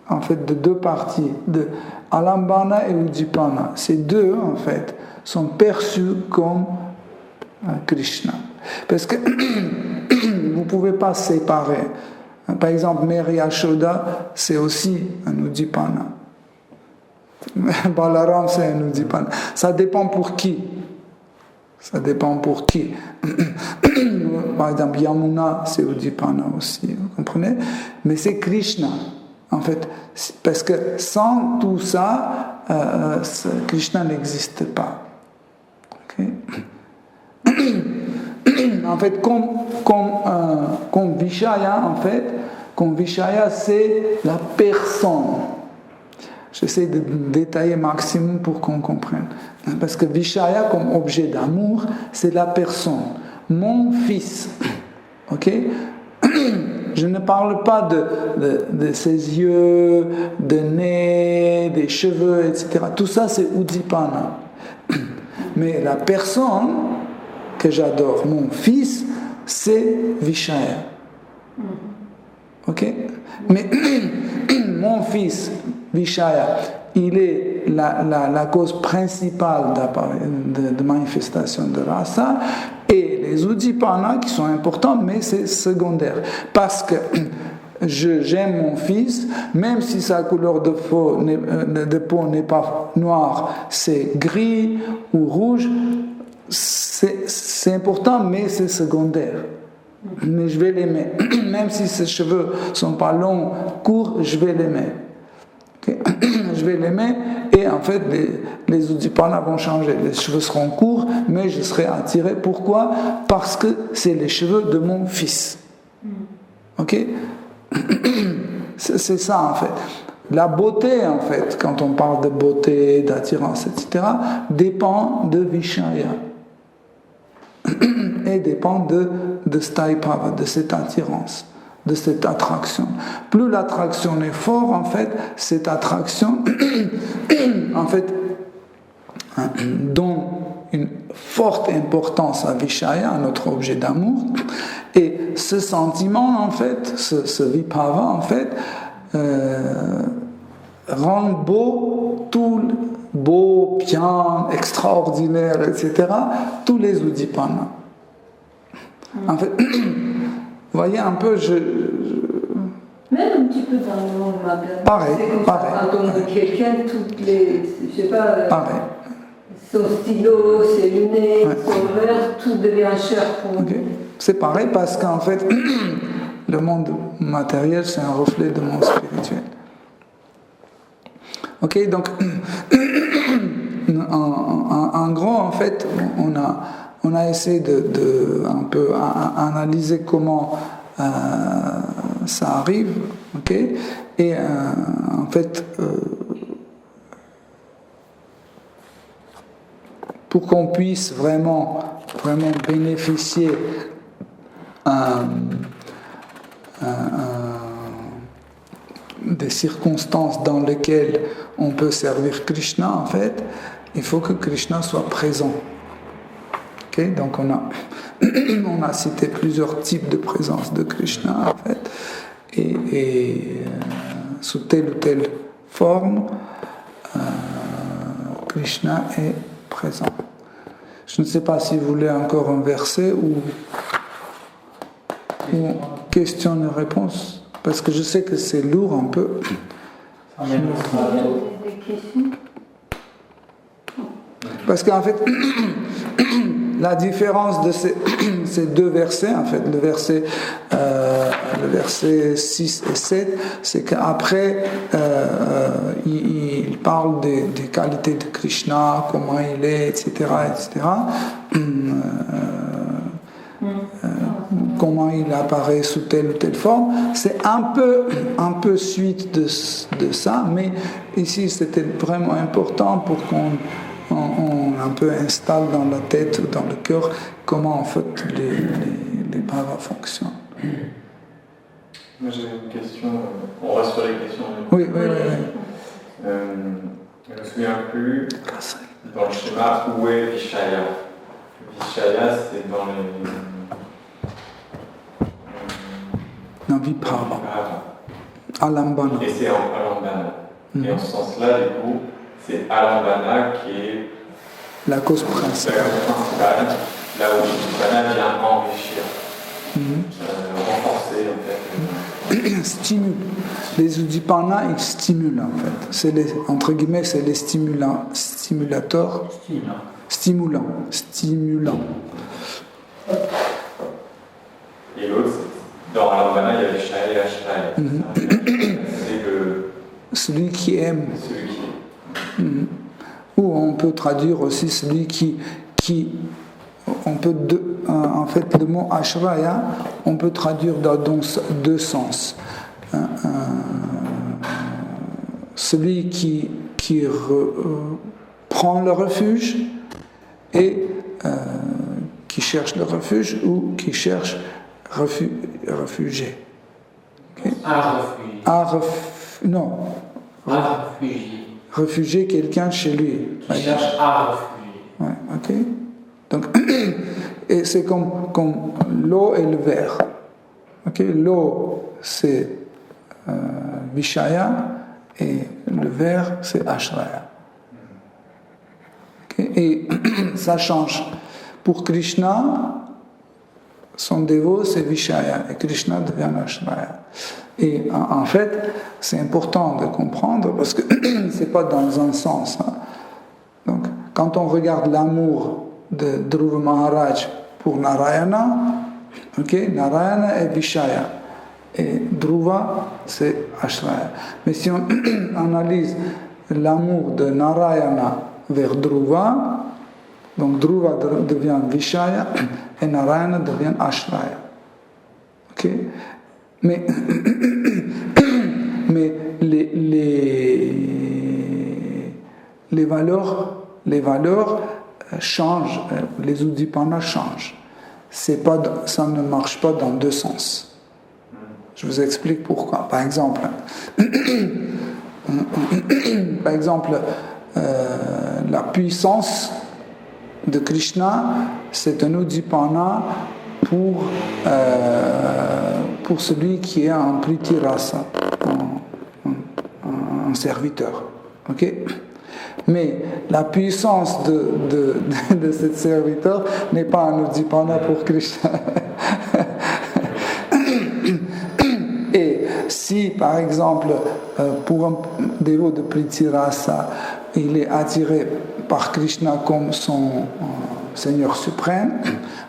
en fait de deux parties, de Alambana et Uddipana. Ces deux, en fait, sont perçus comme Krishna. Parce que vous ne pouvez pas séparer. Par exemple, Mary Yashoda, c'est aussi un Uddipana. Balaram, c'est un Uddipana. Ça dépend pour qui. Ça dépend pour qui. Par exemple, Yamuna, c'est Uddipana aussi, vous comprenez? Mais c'est Krishna, en fait. Parce que sans tout ça, Krishna n'existe pas. Okay? En fait, comme Vishaya, en fait, comme Vishaya, c'est la personne. J'essaie de détailler maximum pour qu'on comprenne. Parce que Vishaya, comme objet d'amour, c'est la personne. Mon fils. Ok? Je ne parle pas de ses yeux, de nez, des cheveux, etc. Tout ça, c'est Uddipana. Mais la personne que j'adore, mon fils, c'est Vishaya. Ok? Mais mon fils, Vishaya, il est la cause principale de manifestation de rasa, et les Uddipana qui sont importants, mais c'est secondaire. Parce que j'aime mon fils, même si sa couleur de peau n'est pas noire, c'est gris ou rouge, c'est important, mais c'est secondaire. Mais je vais l'aimer. Même si ses cheveux ne sont pas longs, courts, je vais l'aimer. Okay? Je vais l'aimer, et en fait, les Uddipana vont changer. Les cheveux seront courts, mais je serai attiré. Pourquoi? Parce que c'est les cheveux de mon fils. Ok? C'est ça, en fait. La beauté, en fait, quand on parle de beauté, d'attirance, etc., dépend de Vishaya. Et dépend de Staipava, de cette attirance, de cette attraction. Plus l'attraction est forte, en fait, cette attraction, en fait, donne une forte importance à Vishaya, à notre objet d'amour, et ce sentiment, en fait, ce vibhava, en fait, rend beau, beau, bien, extraordinaire, etc., tous les Uddipana. En fait, vous voyez un peu, même un petit peu dans le monde matériel. Pareil. Quand on voit quelqu'un, toutes les, je sais pas, pareil. Son stylo, ses lunettes, son verre, tout devient cher pour nous. C'est pareil parce qu'en fait, le monde matériel, c'est un reflet du monde spirituel. Ok, donc, en gros, en fait, on a essayé de un peu analyser comment ça arrive, ok, et en fait, pour qu'on puisse vraiment bénéficier des circonstances dans lesquelles on peut servir Krishna, en fait, il faut que Krishna soit présent. Okay? Donc on a cité plusieurs types de présence de Krishna, en fait, et sous telle ou telle forme, Krishna est présent. Je ne sais pas si vous voulez encore un verset ou question et réponse. Parce que je sais que c'est lourd un peu. Parce qu'en fait, la différence de ces deux versets, en fait, le verset 6 et 7, c'est qu'après, il parle des qualités de Krishna, comment il est, etc., etc. Comment il apparaît sous telle ou telle forme. C'est un peu suite de ça, mais ici c'était vraiment important pour qu'on un peu installe dans la tête ou dans le cœur comment en fait les bhavas fonctionnent. Moi j'ai une question, on reste sur les questions. Oui. Je ne me souviens plus dans le schéma où est Vishaya. Vishaya c'est dans les... Non, vibhava. Alambana. Et c'est en alambana. Et en ce sens-là, du coup, c'est alambana qui est la cause principale. Là où l'udipana vient enrichir, renforcer en fait. Stimule. Les udipana, ils stimulent en fait. C'est les, entre guillemets, c'est les stimulateurs. Stimulants. Et l'autre, dans alambana, il y a les shaya et ashaya. C'est celui qui aime. Celui qui aime. Ou on peut traduire aussi celui qui on peut en fait le mot ashraya on peut traduire dans deux sens. Celui qui prend le refuge et qui cherche le refuge ou qui cherche réfugié. Okay? Non. Réfugier quelqu'un chez lui. Qui cherche à réfugier. Ouais, ok. Donc, et c'est comme l'eau et le verre. Ok, l'eau c'est Vishaya et le verre c'est Ashraya. Okay? Et ça change. Pour Krishna, son dévot c'est Vishaya et Krishna devient Ashraya. Et en fait, c'est important de comprendre parce que c'est pas dans un sens. Hein. Donc, quand on regarde l'amour de Dhruva Maharaj pour Narayana, okay, Narayana est Vishaya et Dhruva c'est Ashraya. Mais si on analyse l'amour de Narayana vers Dhruva, donc Dhruva devient Vishaya et Narayana devient Ashraya. Okay? Mais les valeurs changent, les udipana changent. Ça ne marche pas dans deux sens. Je vous explique pourquoi. Par exemple, la puissance de Krishna, c'est un udipana pour celui qui est un priti rasa, un serviteur. Okay? Mais la puissance de ce serviteur n'est pas un udipana pour Krishna. Et si, par exemple, pour un dévot de priti rasa, il est attiré par Krishna comme son Seigneur suprême,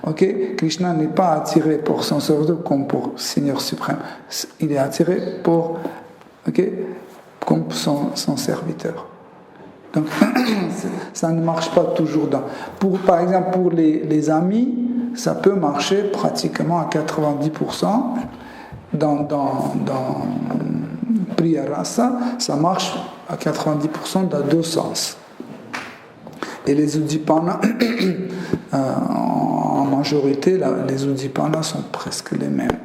okay? Krishna n'est pas attiré pour son serviteur comme pour Seigneur suprême. Il est attiré pour, comme son serviteur. Donc, ça ne marche pas toujours. Par exemple, pour les amis, ça peut marcher pratiquement à 90%. Dans Priya Rasa, ça marche à 90% dans deux sens. Et les udipana, en majorité, les udipana sont presque les mêmes.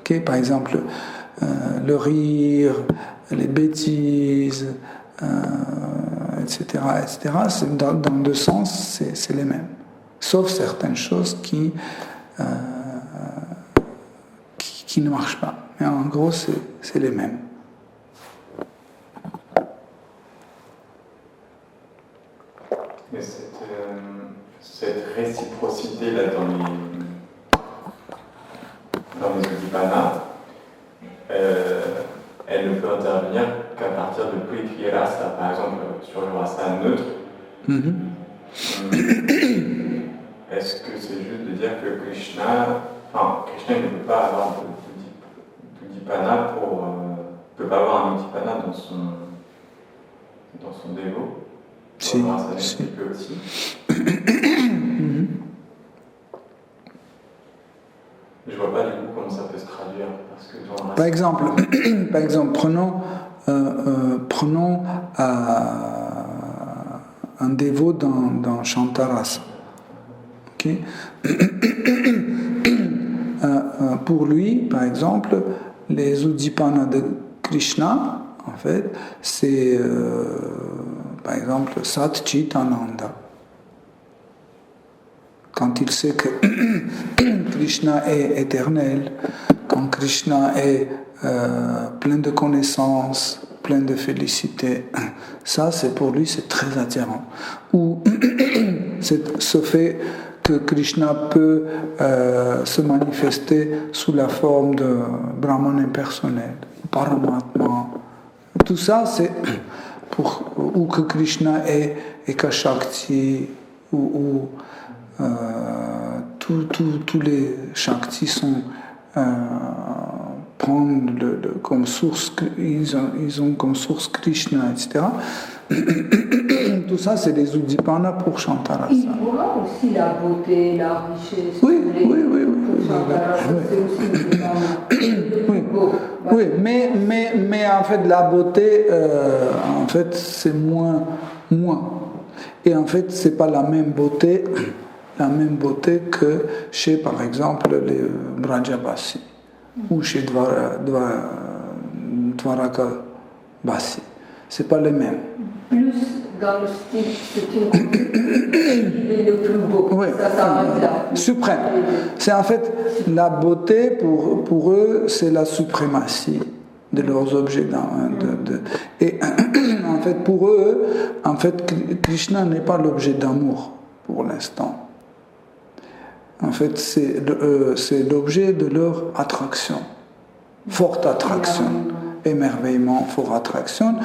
Okay? Par exemple, le rire, les bêtises, etc., dans deux sens, c'est les mêmes. Sauf certaines choses qui ne marchent pas. Mais en gros, c'est les mêmes. Mais cette réciprocité-là dans les udipana, elle ne peut intervenir qu'à partir de Prithvi Rasa, par exemple sur le rasa neutre. Est-ce que c'est juste de dire que Krishna ne peut pas avoir d'udipana peut pas avoir un udipana dans son dévot? Si. Aussi. Je vois pas du coup comment ça peut se traduire. Parce que par exemple, prenons un dévot dans Shantarasa. Okay? Pour lui, par exemple, les udipana de Krishna, en fait, c'est par exemple Sat Chit Ananda. Quand il sait que Krishna est éternel, quand Krishna est plein de connaissances, plein de félicité, ça c'est pour lui c'est très attirant. Ou ce fait que Krishna peut se manifester sous la forme de Brahman impersonnel, Paramatma. Tout ça c'est ou que Krishna est Ekashakti, ou tous les Shaktis sont prennent comme source, ils ont comme source Krishna, etc. Tout ça, c'est des Uddipana pour Shantarasa. Il voit aussi la beauté, la richesse. Oui. Oui, mais en fait, la beauté, en fait, c'est moins. Et en fait, c'est pas la même beauté que chez, par exemple, les Brajabasi ou chez Dvarakabasi. C'est pas les mêmes. Plus dans le style, c'est une le plus beau. Oui, suprême. C'est en fait la beauté pour eux, c'est la suprématie de leurs objets. Et en fait, pour eux, en fait, Krishna n'est pas l'objet d'amour pour l'instant. En fait, c'est l'objet de leur attraction, forte attraction, émerveillement, forte attraction.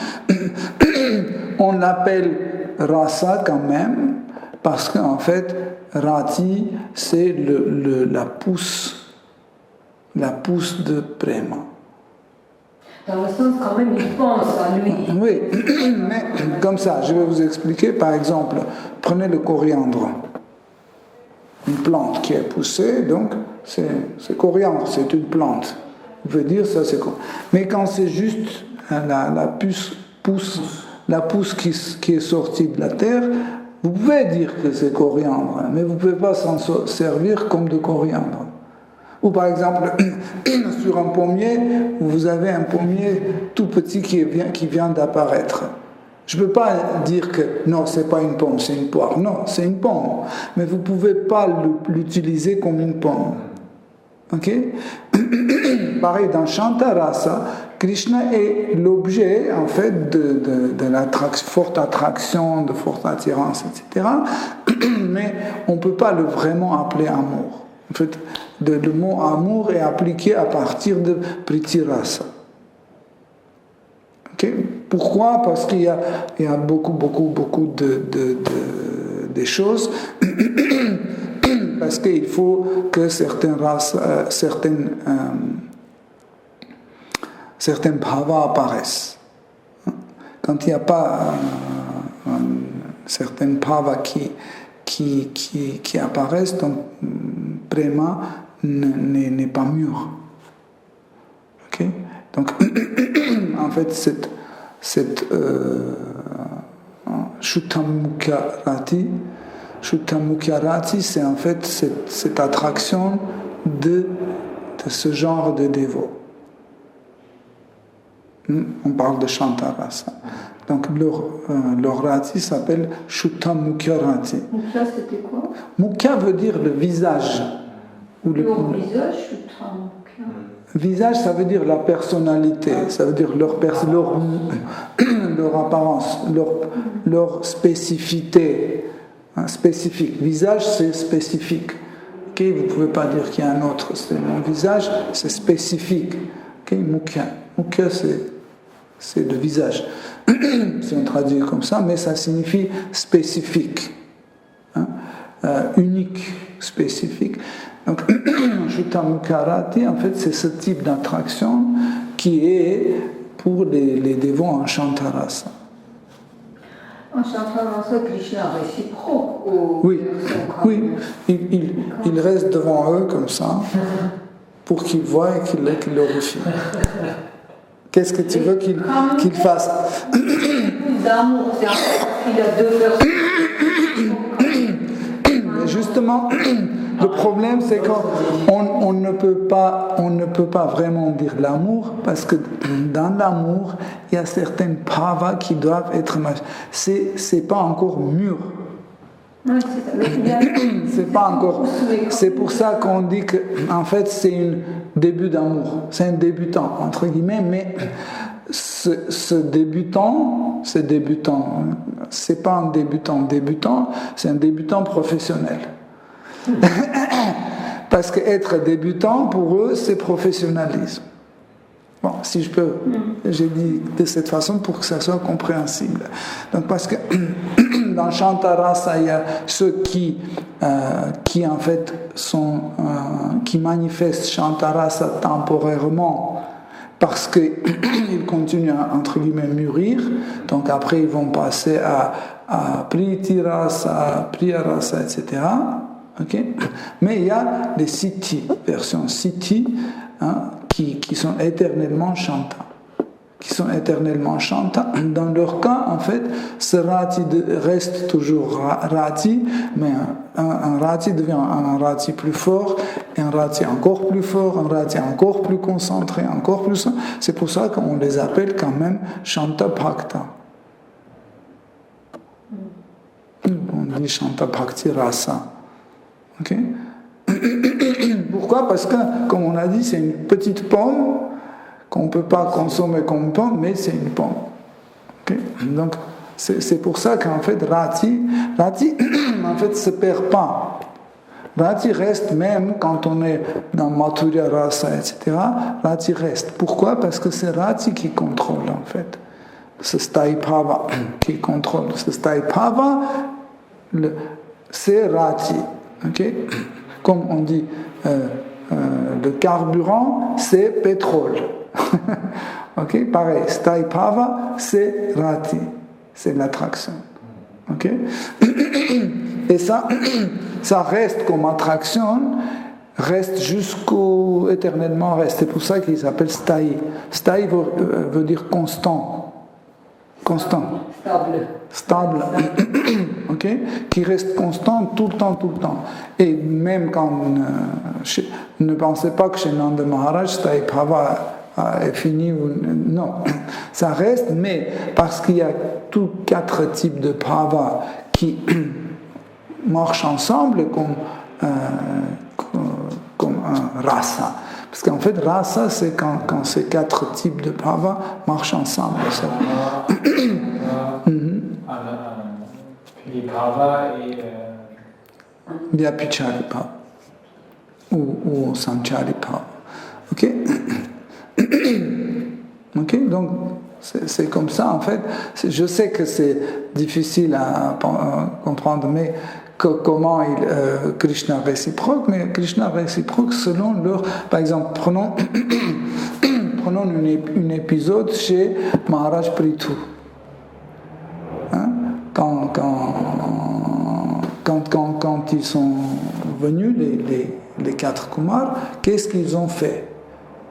On l'appelle rasa quand même, parce qu'en fait, rati, c'est la pousse de prema. Dans le sens, quand même, il pense à lui. Oui, mais comme ça, je vais vous expliquer. Par exemple, prenez le coriandre. Une plante qui est poussée, donc c'est coriandre, c'est une plante. Vous pouvez dire ça, c'est quoi. Mais quand c'est juste la pousse qui est sortie de la terre, vous pouvez dire que c'est coriandre, mais vous ne pouvez pas s'en servir comme de coriandre. Ou par exemple, sur un pommier, vous avez un pommier tout petit qui vient d'apparaître. Je ne peux pas dire que non, ce n'est pas une pomme, c'est une poire. Non, c'est une pomme. Mais vous ne pouvez pas l'utiliser comme une pomme. Ok? Pareil, dans Shantarasa, Krishna est l'objet, en fait, de la forte attraction, de forte attirance, etc. Mais on ne peut pas le vraiment appeler amour. En fait, le mot amour est appliqué à partir de Pritirasa. Okay. Pourquoi? Parce qu'il y a beaucoup de choses. Parce qu'il faut que certaines bhavas apparaissent. Quand il n'y a pas certaines bhavas qui apparaissent, donc prema n'est pas mûr. Okay? Donc, en fait, cette Shuddhamukhyarati, c'est en fait cette attraction de ce genre de dévots. On parle de Shantarasa. Donc, leur rati s'appelle Shuddhamukhyarati. Mukhya, c'était quoi? Mukhya veut dire le visage. Leur visage, Shuddhamukhyarati. Visage, ça veut dire la personnalité, ça veut dire leur apparence, leur spécificité, spécifique. Visage, c'est spécifique. Okay? Vous ne pouvez pas dire qu'il y a un autre. Mon visage, c'est spécifique. Okay? Mukhya. Mukhya, c'est le visage. Si on traduit comme ça, mais ça signifie spécifique. Unique, spécifique. Donc, Shuddhamukhyarati, en fait, c'est ce type d'attraction qui est pour les dévots en Shantarasa. En Shantarasa, Krishna réciproque Oui, il reste devant eux comme ça pour qu'ils voient et qu'ils glorifient. Qu'est-ce que tu veux qu'il fasse? D'amour, c'est il a deux personnes. Justement, le problème, c'est qu'on ne peut pas vraiment dire l'amour, parce que dans l'amour, il y a certaines bhavas qui doivent être... C'est pas encore mûr. Oui, c'est ça. C'est pas encore. C'est pour ça qu'on dit que, en fait, c'est un début d'amour. C'est un débutant, entre guillemets, mais ce débutant, c'est pas un débutant, c'est un débutant professionnel. Parce qu'être débutant, pour eux, c'est professionnalisme. Bon, si je peux, j'ai dit de cette façon pour que ça soit compréhensible. Donc, parce que dans Shantarasa, il y a ceux qui en fait qui manifestent Shantarasa temporairement parce qu'ils continuent à, entre guillemets, mûrir. Donc après, ils vont passer à Pritirasa, Priyarasa, etc. Okay? Mais il y a les Siddhi, version Siddhi, qui sont éternellement chantants. Dans leur cas, en fait, ce rati reste toujours rati, mais un rati devient un rati plus fort, un rati encore plus fort, un rati encore plus concentré, encore plus. C'est pour ça qu'on les appelle quand même Shanta Bhakta. On dit Shanta Bhakti Rasa. Ok? Pourquoi? Parce que, comme on a dit, c'est une petite pomme qu'on ne peut pas consommer comme pomme, mais c'est une pomme. Okay? Donc, c'est pour ça qu'en fait, Rati, en fait, ne se perd pas. Rati reste même quand on est dans Mathurya Rasa, etc. Rati reste. Pourquoi? Parce que c'est Rati qui contrôle, en fait. Ce Sthai Bhava qui contrôle. Ce Sthai Bhava, c'est Rati. Okay? Comme on dit, le carburant, c'est pétrole. Ok, pareil, Sthai Bhava, c'est Rati, c'est l'attraction. Ok, et ça reste comme attraction, reste jusqu'au éternellement reste. C'est pour ça qu'il s'appelle Sthai. Sthai veut dire constant. Stable. Ok, qui reste constant tout le temps. Et même quand ne pensez pas que chez Nanda Maharaj, Sthai Bhava est fini non, ça reste, mais parce qu'il y a tous 4 types de bhava qui marchent ensemble comme un rasa. Parce qu'en fait, rasa, c'est quand ces 4 types de bhava marchent ensemble. Puis bhava et Vyapichari bhava ou sanchari bhava. Ok? Ok, donc c'est comme ça en fait. Je sais que c'est difficile à comprendre, mais comment Krishna réciproque, mais Krishna réciproque selon leur. Par exemple, prenons un épisode chez Maharaj Prithu. Hein? Quand ils sont venus, les 4 Kumars, qu'est-ce qu'ils ont fait?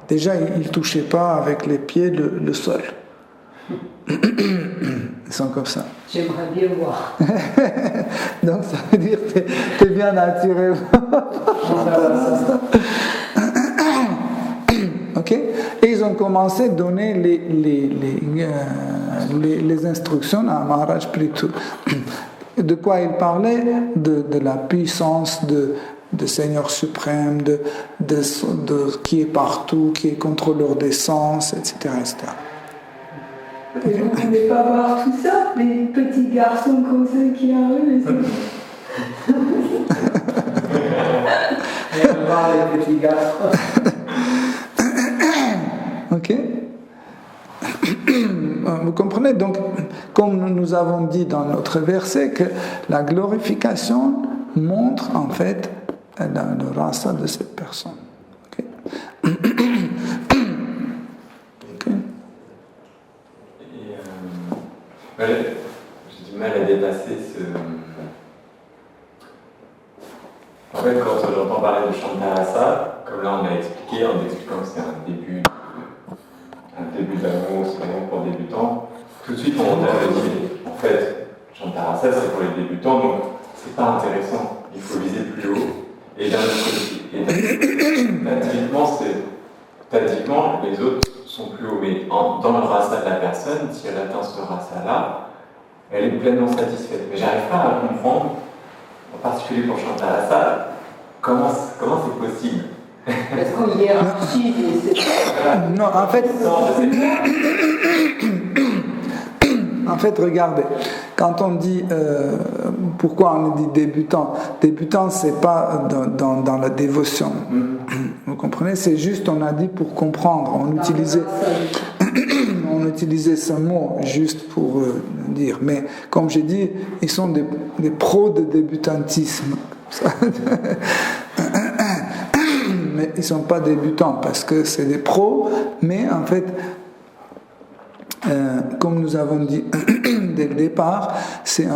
Déjà, ils ne touchaient pas avec les pieds le sol. Ils sont comme ça. J'aimerais bien voir. Donc ça veut dire que tu es bien naturel. Ok? Et ils ont commencé à donner les instructions à Maharaj Prithu. De quoi il parlait? De la puissance de Seigneur suprême, de qui est partout, qui est contrôleur des sens, etc. Et vous ne pouvez pas voir tout ça, des petits garçons comme ça qui arrivent. Et on va voir les petits garçons. Ok? Vous comprenez? Donc, comme nous avons dit dans notre verset, que la glorification montre en fait le rasa de cette personne. Okay. Okay. J'ai du mal à dépasser ce. En fait, quand j'entends parler de Shantarasa, comme là on a expliqué, en expliquant que c'est un début d'amour, c'est vraiment pour débutants, tout de suite on a dit, en fait, Shantarasa c'est pour les débutants, donc c'est pas intéressant, il faut viser plus haut. Et d'un autre côté, tactiquement, les autres sont plus hauts, mais dans le rasa de la personne, si elle atteint ce rasa-là, elle est pleinement satisfaite. Mais j'arrive pas à comprendre en particulier pour Shantarasa, comment c'est possible? Parce qu'on hiérarchise et c'est... Non, en fait, regardez, quand on dit, pourquoi on dit débutant? Débutant, c'est pas dans la dévotion. Vous comprenez? C'est juste, on a dit pour comprendre. On utilisait ce mot juste pour dire. Mais comme j'ai dit, ils sont des pros de débutantisme. Mais ils ne sont pas débutants parce que c'est des pros, mais en fait, comme nous avons dit dès le départ, c'est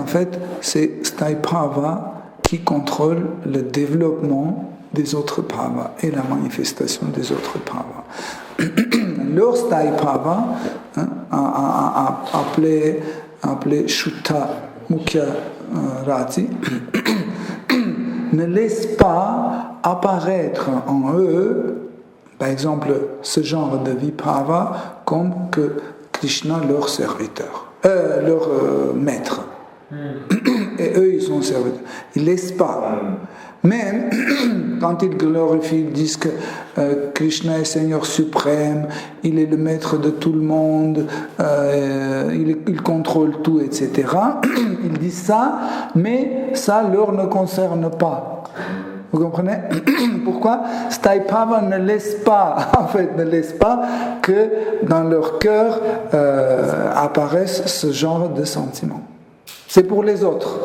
Sthai Bhava qui contrôle le développement des autres bhavas et la manifestation des autres bhavas. Leur Sthai Bhava, appelé Shuddha Mukhya Rati, ne laisse pas apparaître en eux, par exemple, ce genre de vibhava comme que Krishna, leur serviteur, leur maître. Et eux, ils sont serviteurs. Ils ne laissent pas. Même quand ils glorifient, ils disent que Krishna est Seigneur suprême, il est le maître de tout le monde, il contrôle tout, etc. Ils disent ça, mais ça leur ne concerne pas. Vous comprenez? Pourquoi? Sthai Bhava ne laisse pas que dans leur cœur apparaissent ce genre de sentiments. C'est pour les autres.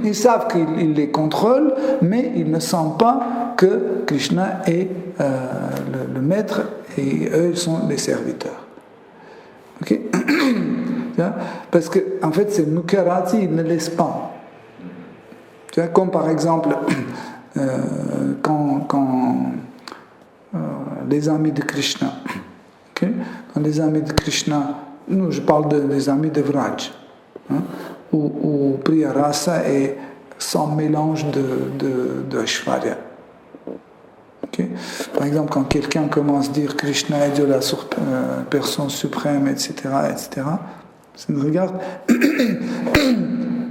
Ils savent qu'ils les contrôlent, mais ils ne sentent pas que Krishna est le maître et eux sont les serviteurs. Ok? Parce que en fait, c'est Mukharati, ils ne laissent pas. Tu vois, comme par exemple, quand les amis de Krishna, okay? Quand les amis de Krishna, je parle des amis de Vraj, où Priya Rasa est sans mélange de Aishvarya. Okay? Par exemple, quand quelqu'un commence à dire Krishna est Dieu, la personne suprême, etc., regarde,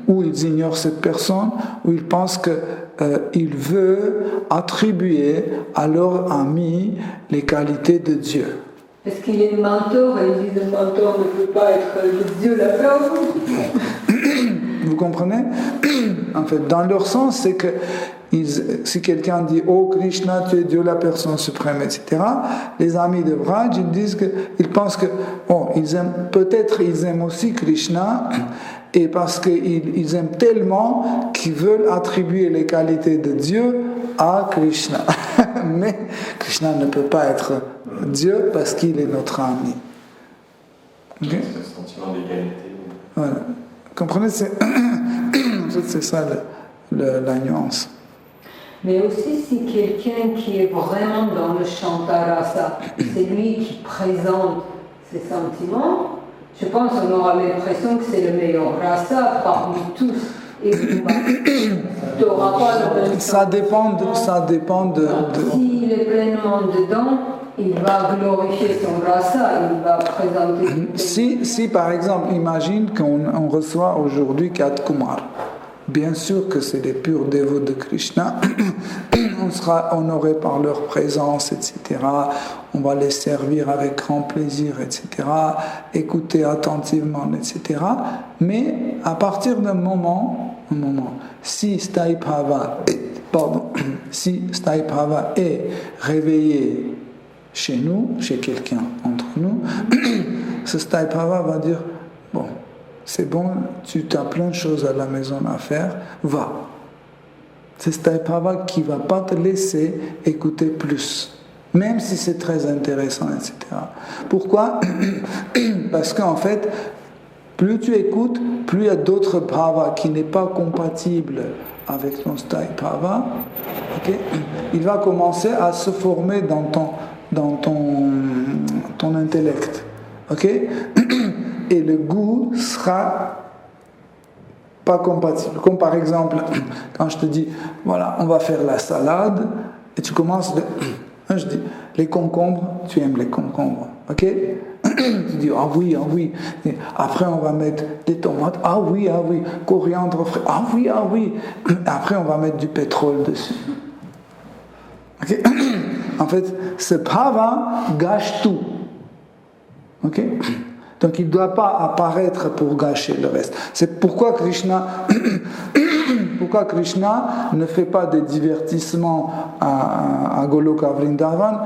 où ils ignorent cette personne, où ils pensent qu'il veut attribuer à leur ami les qualités de Dieu. Parce qu'il est le mentor et il dit le mentor ne peut pas être le Dieu la personne. Vous comprenez? En fait, dans leur sens, c'est que si quelqu'un dit oh Krishna, tu es Dieu la personne suprême, etc., les amis de Vraj, ils pensent que ils aiment aussi Krishna, et parce qu'ils aiment tellement qu'ils veulent attribuer les qualités de Dieu à Krishna. Mais Krishna ne peut pas être Dieu parce qu'il est notre ami. Okay? C'est le sentiment d'égalité. Voilà. Comprenez? C'est ça la nuance. Mais aussi, si quelqu'un qui est vraiment dans le Shantarasa, c'est lui qui présente ses sentiments, je pense qu'on aura l'impression que c'est le meilleur rasa parmi tous. Et tu n'auras pas le même ça dépend de... S'il est pleinement dedans, il va glorifier son rasa, il va présenter... Si par exemple, imagine qu'on reçoit aujourd'hui 4 Kumar. Bien sûr que c'est les purs dévots de Krishna. On sera honoré par leur présence, etc. On va les servir avec grand plaisir, etc. Écouter attentivement, etc. Mais à partir d'un moment, si Sthai Bhava est réveillé chez nous, chez quelqu'un entre nous, ce Sthai Bhava va dire bon, c'est bon, tu as plein de choses à la maison à faire, va. C'est Sthai Bhava qui ne va pas te laisser écouter plus, même si c'est très intéressant, etc. Pourquoi? Parce qu'en fait, plus tu écoutes, plus il y a d'autres bhavas qui n'est pas compatible avec ton Sthai Bhava. Okay? Il va commencer à se former dans ton intellect. Okay? Et le goût sera pas compatible. Comme par exemple, quand je te dis, voilà, on va faire la salade, et tu commences je dis, les concombres, tu aimes les concombres, ok? Tu dis, ah oui. Et après, on va mettre des tomates. Ah oui. Coriandre frais. Ah oui. Après, on va mettre du pétrole dessus. Okay? En fait, ce bhava gâche tout. Ok? Donc il ne doit pas apparaître pour gâcher le reste. C'est pourquoi Krishna ne fait pas de divertissement à Goloka Vrindavan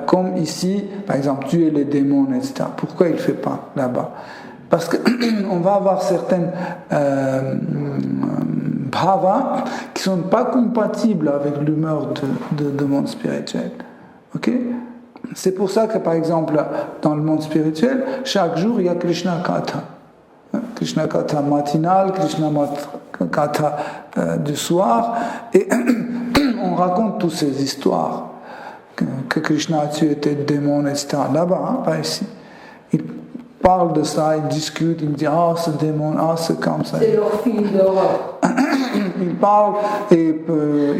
comme ici, par exemple, tuer les démons, etc. Pourquoi il ne fait pas là-bas? Parce qu'on va avoir certaines bhavas qui ne sont pas compatibles avec l'humeur de monde spirituel. Ok? C'est pour ça que, par exemple, dans le monde spirituel, chaque jour, il y a Krishna Katha. Krishna Katha matinal, Krishna Katha du soir. Et on raconte toutes ces histoires. Que Krishna a tué tes démons, etc. Là-bas, pas ici. Il parle de ça, il discute, il dit, ce démon, c'est comme ça. C'est leur film d'horreur. Ils parlent, et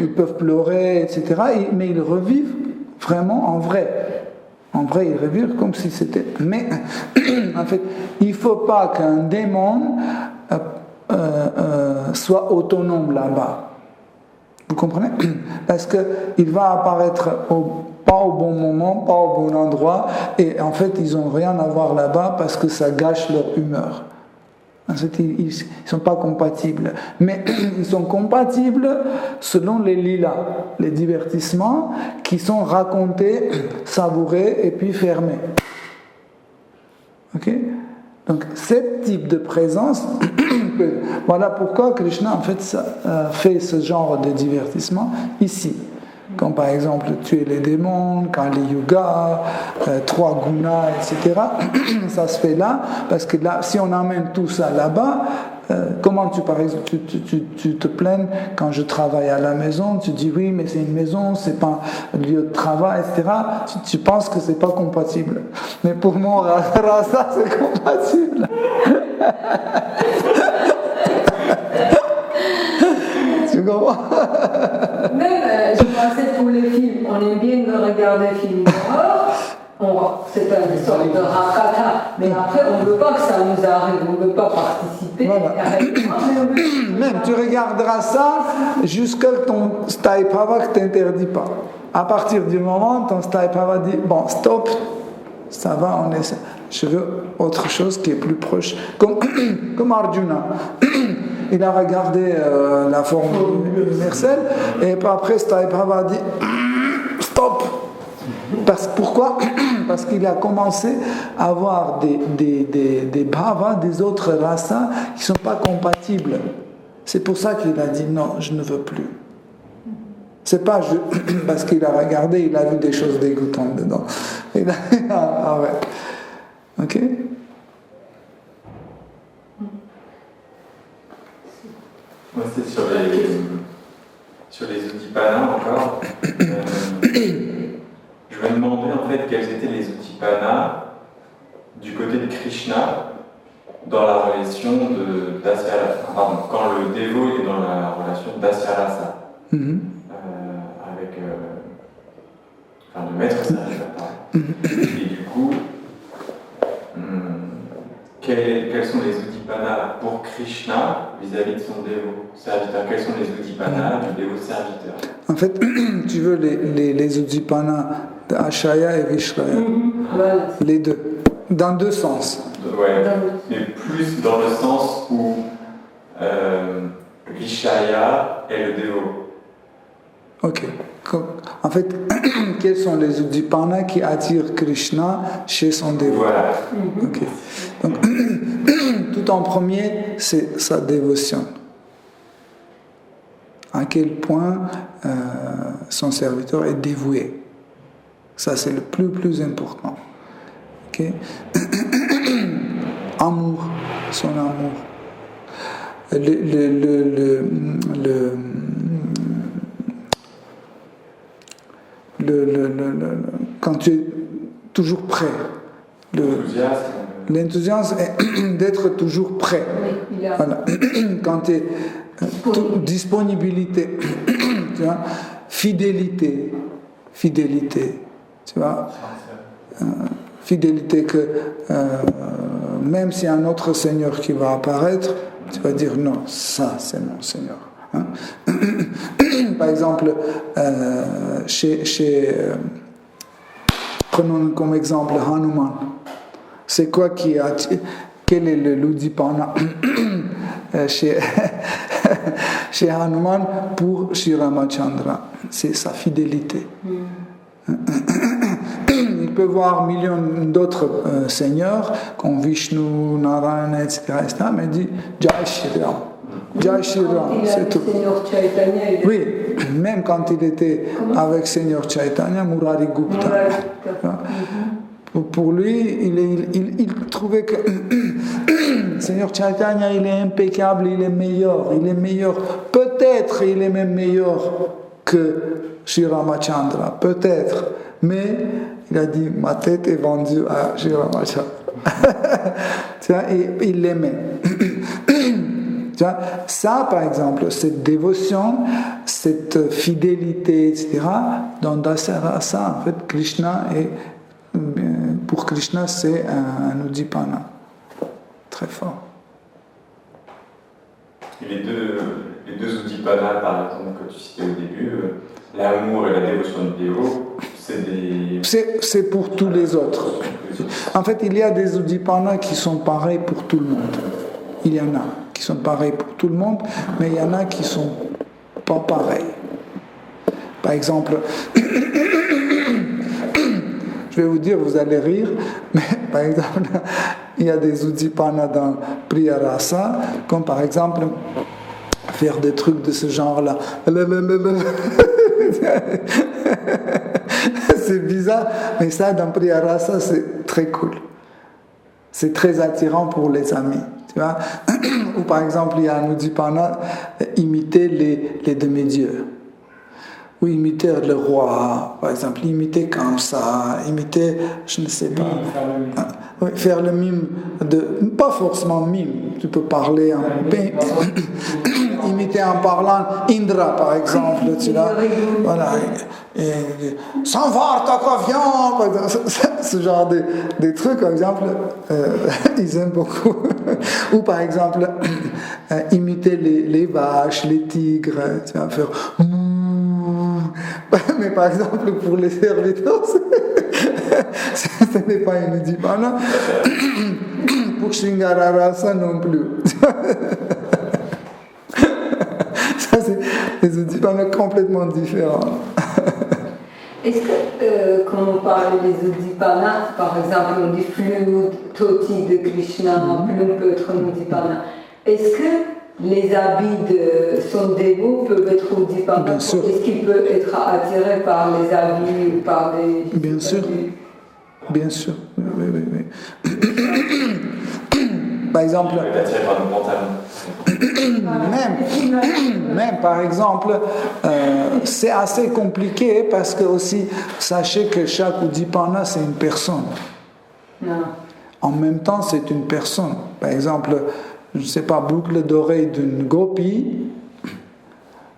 ils peuvent pleurer, etc. Mais ils revivent vraiment en vrai. En vrai, ils revivent comme si c'était... Mais, en fait, il ne faut pas qu'un démon soit autonome là-bas. Vous comprenez? Parce qu'il va apparaître pas au bon moment, pas au bon endroit, et en fait, ils n'ont rien à voir là-bas parce que ça gâche leur humeur. En fait, ils ne sont pas compatibles. Mais ils sont compatibles selon les lilas, les divertissements qui sont racontés, savourés et puis fermés. Ok? Donc, ce type de présence, voilà pourquoi Krishna en fait fait ce genre de divertissement ici. Comme par exemple tuer les démons, Kali Yuga, 3 gunas, etc. Ça se fait là, parce que là, si on amène tout ça là-bas, comment par exemple, tu te plains quand je travaille à la maison, tu dis oui, mais c'est une maison, c'est pas un lieu de travail, etc. Tu penses que c'est pas compatible. Mais pour mon rasa, c'est compatible. Tu comprends? Même, je pensais pour les films, on aime bien de regarder des films d'horreur, c'est une sorte de rakata, mais après on ne veut pas que ça nous arrive, on ne veut pas participer. Voilà. Même tu regarderas ça jusqu'à ton Staipava ne t'interdit pas. À partir du moment où ton Staipava dit bon, stop, ça va, on essaie. Je veux autre chose qui est plus proche. Comme Arjuna. Il a regardé la forme universelle et après Staipava dit stop. Pourquoi? Parce qu'il a commencé à avoir des bhavas, des autres rasas qui ne sont pas compatibles. C'est pour ça qu'il a dit non, je ne veux plus. C'est pas parce qu'il a regardé, il a vu des choses dégoûtantes dedans. Il a ah ouais. Ok? Moi, c'est sur les Udipana encore. Je me demandais en fait quels étaient les Udipana du côté de Krishna dans la relation de Dasyarasa. Pardon, quand le dévot est dans la relation Dasyarasa. Avec le maître serviteur. Et du coup, quels sont les Udipana pour Krishna vis-à-vis de son dévot serviteur? Quels sont les Udipana du dévot serviteur? En fait, tu veux les Udipana d'Ashaya et Vishraya. Les deux. Dans deux sens. Ouais, mais plus dans le sens où Vishaya est le dévot. Ok. En fait, quels sont les Udipana qui attirent Krishna chez son dévot? Voilà. Ok. Donc, tout en premier, c'est sa dévotion. À quel point son serviteur est dévoué. Ça, c'est le plus important. Ok. Amour, son amour. Quand tu es toujours prêt. L'enthousiasme est d'être toujours prêt. Voilà. Quand tu es disponibilité, tu vois, fidélité, tu vois, fidélité que même s'il y a un autre Seigneur qui va apparaître, tu vas dire non, ça c'est mon Seigneur. Hein? Par exemple, prenons comme exemple Hanuman. C'est quoi quel est le l'Udipana chez Hanuman pour Sri Ramachandra? C'est sa fidélité. Il peut voir millions d'autres seigneurs comme Vishnu, Narayana, etc., mais il dit Jai Shri Ram. Jai Shri Ram, c'est tout. Oui, même quand il était avec Seigneur Chaitanya, Murari Gupta. Pour lui, il trouvait que Seigneur Chaitanya, il est impeccable, il est meilleur. Peut-être il est même meilleur que Sri Ramachandra, peut-être. Mais il a dit, ma tête est vendue à Sri Ramachandra. Et il l'aimait. Ça, par exemple, cette dévotion, cette fidélité, etc., dans Dasarasa, en fait, pour Krishna, c'est un Udipana très fort. Et les deux Udipanas, par exemple, que tu citais au début, l'amour et la dévotion de Déo, c'est des... C'est pour tous les autres. En fait, il y a des Udipanas qui sont pareils pour tout le monde. Il y en a qui sont pareils pour tout le monde, mais il y en a qui ne sont pas pareils. Par exemple, je vais vous dire, vous allez rire, mais par exemple, il y a des Udipana dans Priya Rasa, comme par exemple faire des trucs de ce genre-là. C'est bizarre, mais ça, dans Priya Rasa, c'est très cool. C'est très attirant pour les amis. Tu vois? Ou par exemple, il y a un Udipana, imiter les demi-dieux. Ou imiter le roi, par exemple, imiter comme ça, imiter, je ne sais pas. Faire le mime pas forcément mime, tu peux parler en imiter en parlant Indra, par exemple, tu vois. Voilà. Sans voir ta confiance, ce genre de trucs, par exemple, ils aiment beaucoup. Ou par exemple, imiter les vaches, les tigres, tu vas faire. Mais par exemple, pour les serviteurs, ce n'est pas une Udipana. Pour Shringara Rasa non plus. Ça, c'est des Udipanas complètement différents. Est-ce que, quand on parle des Udipanas, par exemple, on dit flûte, toti de Krishna, plume peut être un Udipana, est-ce que les habits de son dévot peuvent être Udipana? Est-ce qu'il peut être attiré par les habits ou par des... Bien sûr. Bien sûr. Oui. Par exemple... Même par exemple, c'est assez compliqué parce que aussi, sachez que chaque Udipana, c'est une personne. Non. En même temps, c'est une personne. Par exemple, je ne sais pas, boucle d'oreille d'une gopi,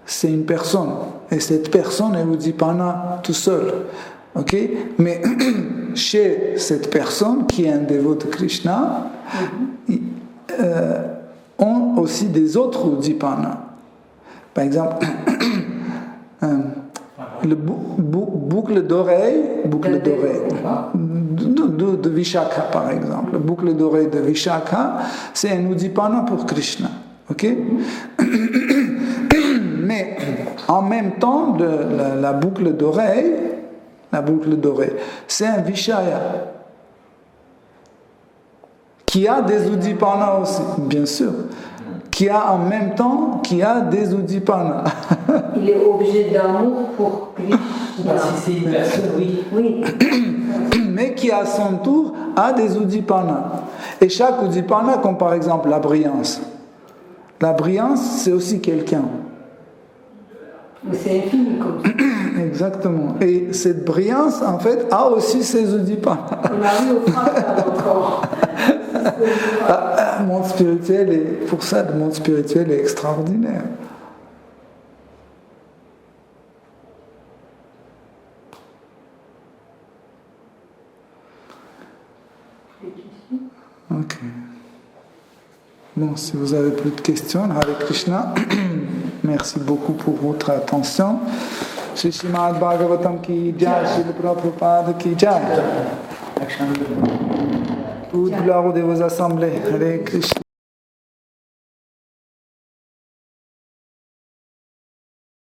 c'est une personne. Et cette personne est Udipana tout seul. Ok? Mais chez cette personne qui est un dévot de Krishna, ont aussi des autres Udipana. Par exemple, le boucle d'oreille de Vishaka, par exemple. Boucle d'oreille de Vishaka, c'est un Udipana pour Krishna. Ok? Mais en même temps, la boucle d'oreille, c'est un Vishaya qui a des Udipana aussi, bien sûr, qui a en même temps des Udipana. Il est objet d'amour pour Krishna. Si c'est une personne, oui. Mais qui à son tour a des Udipana. Et chaque Udipana, comme par exemple la brillance. La brillance, c'est aussi quelqu'un. Mais c'est infini comme ça. Exactement. Et cette brillance, en fait, a aussi ses Udipana. On arrive au fractal encore. Le monde spirituel le monde spirituel est extraordinaire. Ok. Bon, si vous avez plus de questions, Hare Krishna. Merci beaucoup pour votre attention. Shri Srimad Bhagavatam ki jai, Srila Prabhupada ki jai. Toute gloire de vos assemblées. Hare Krishna.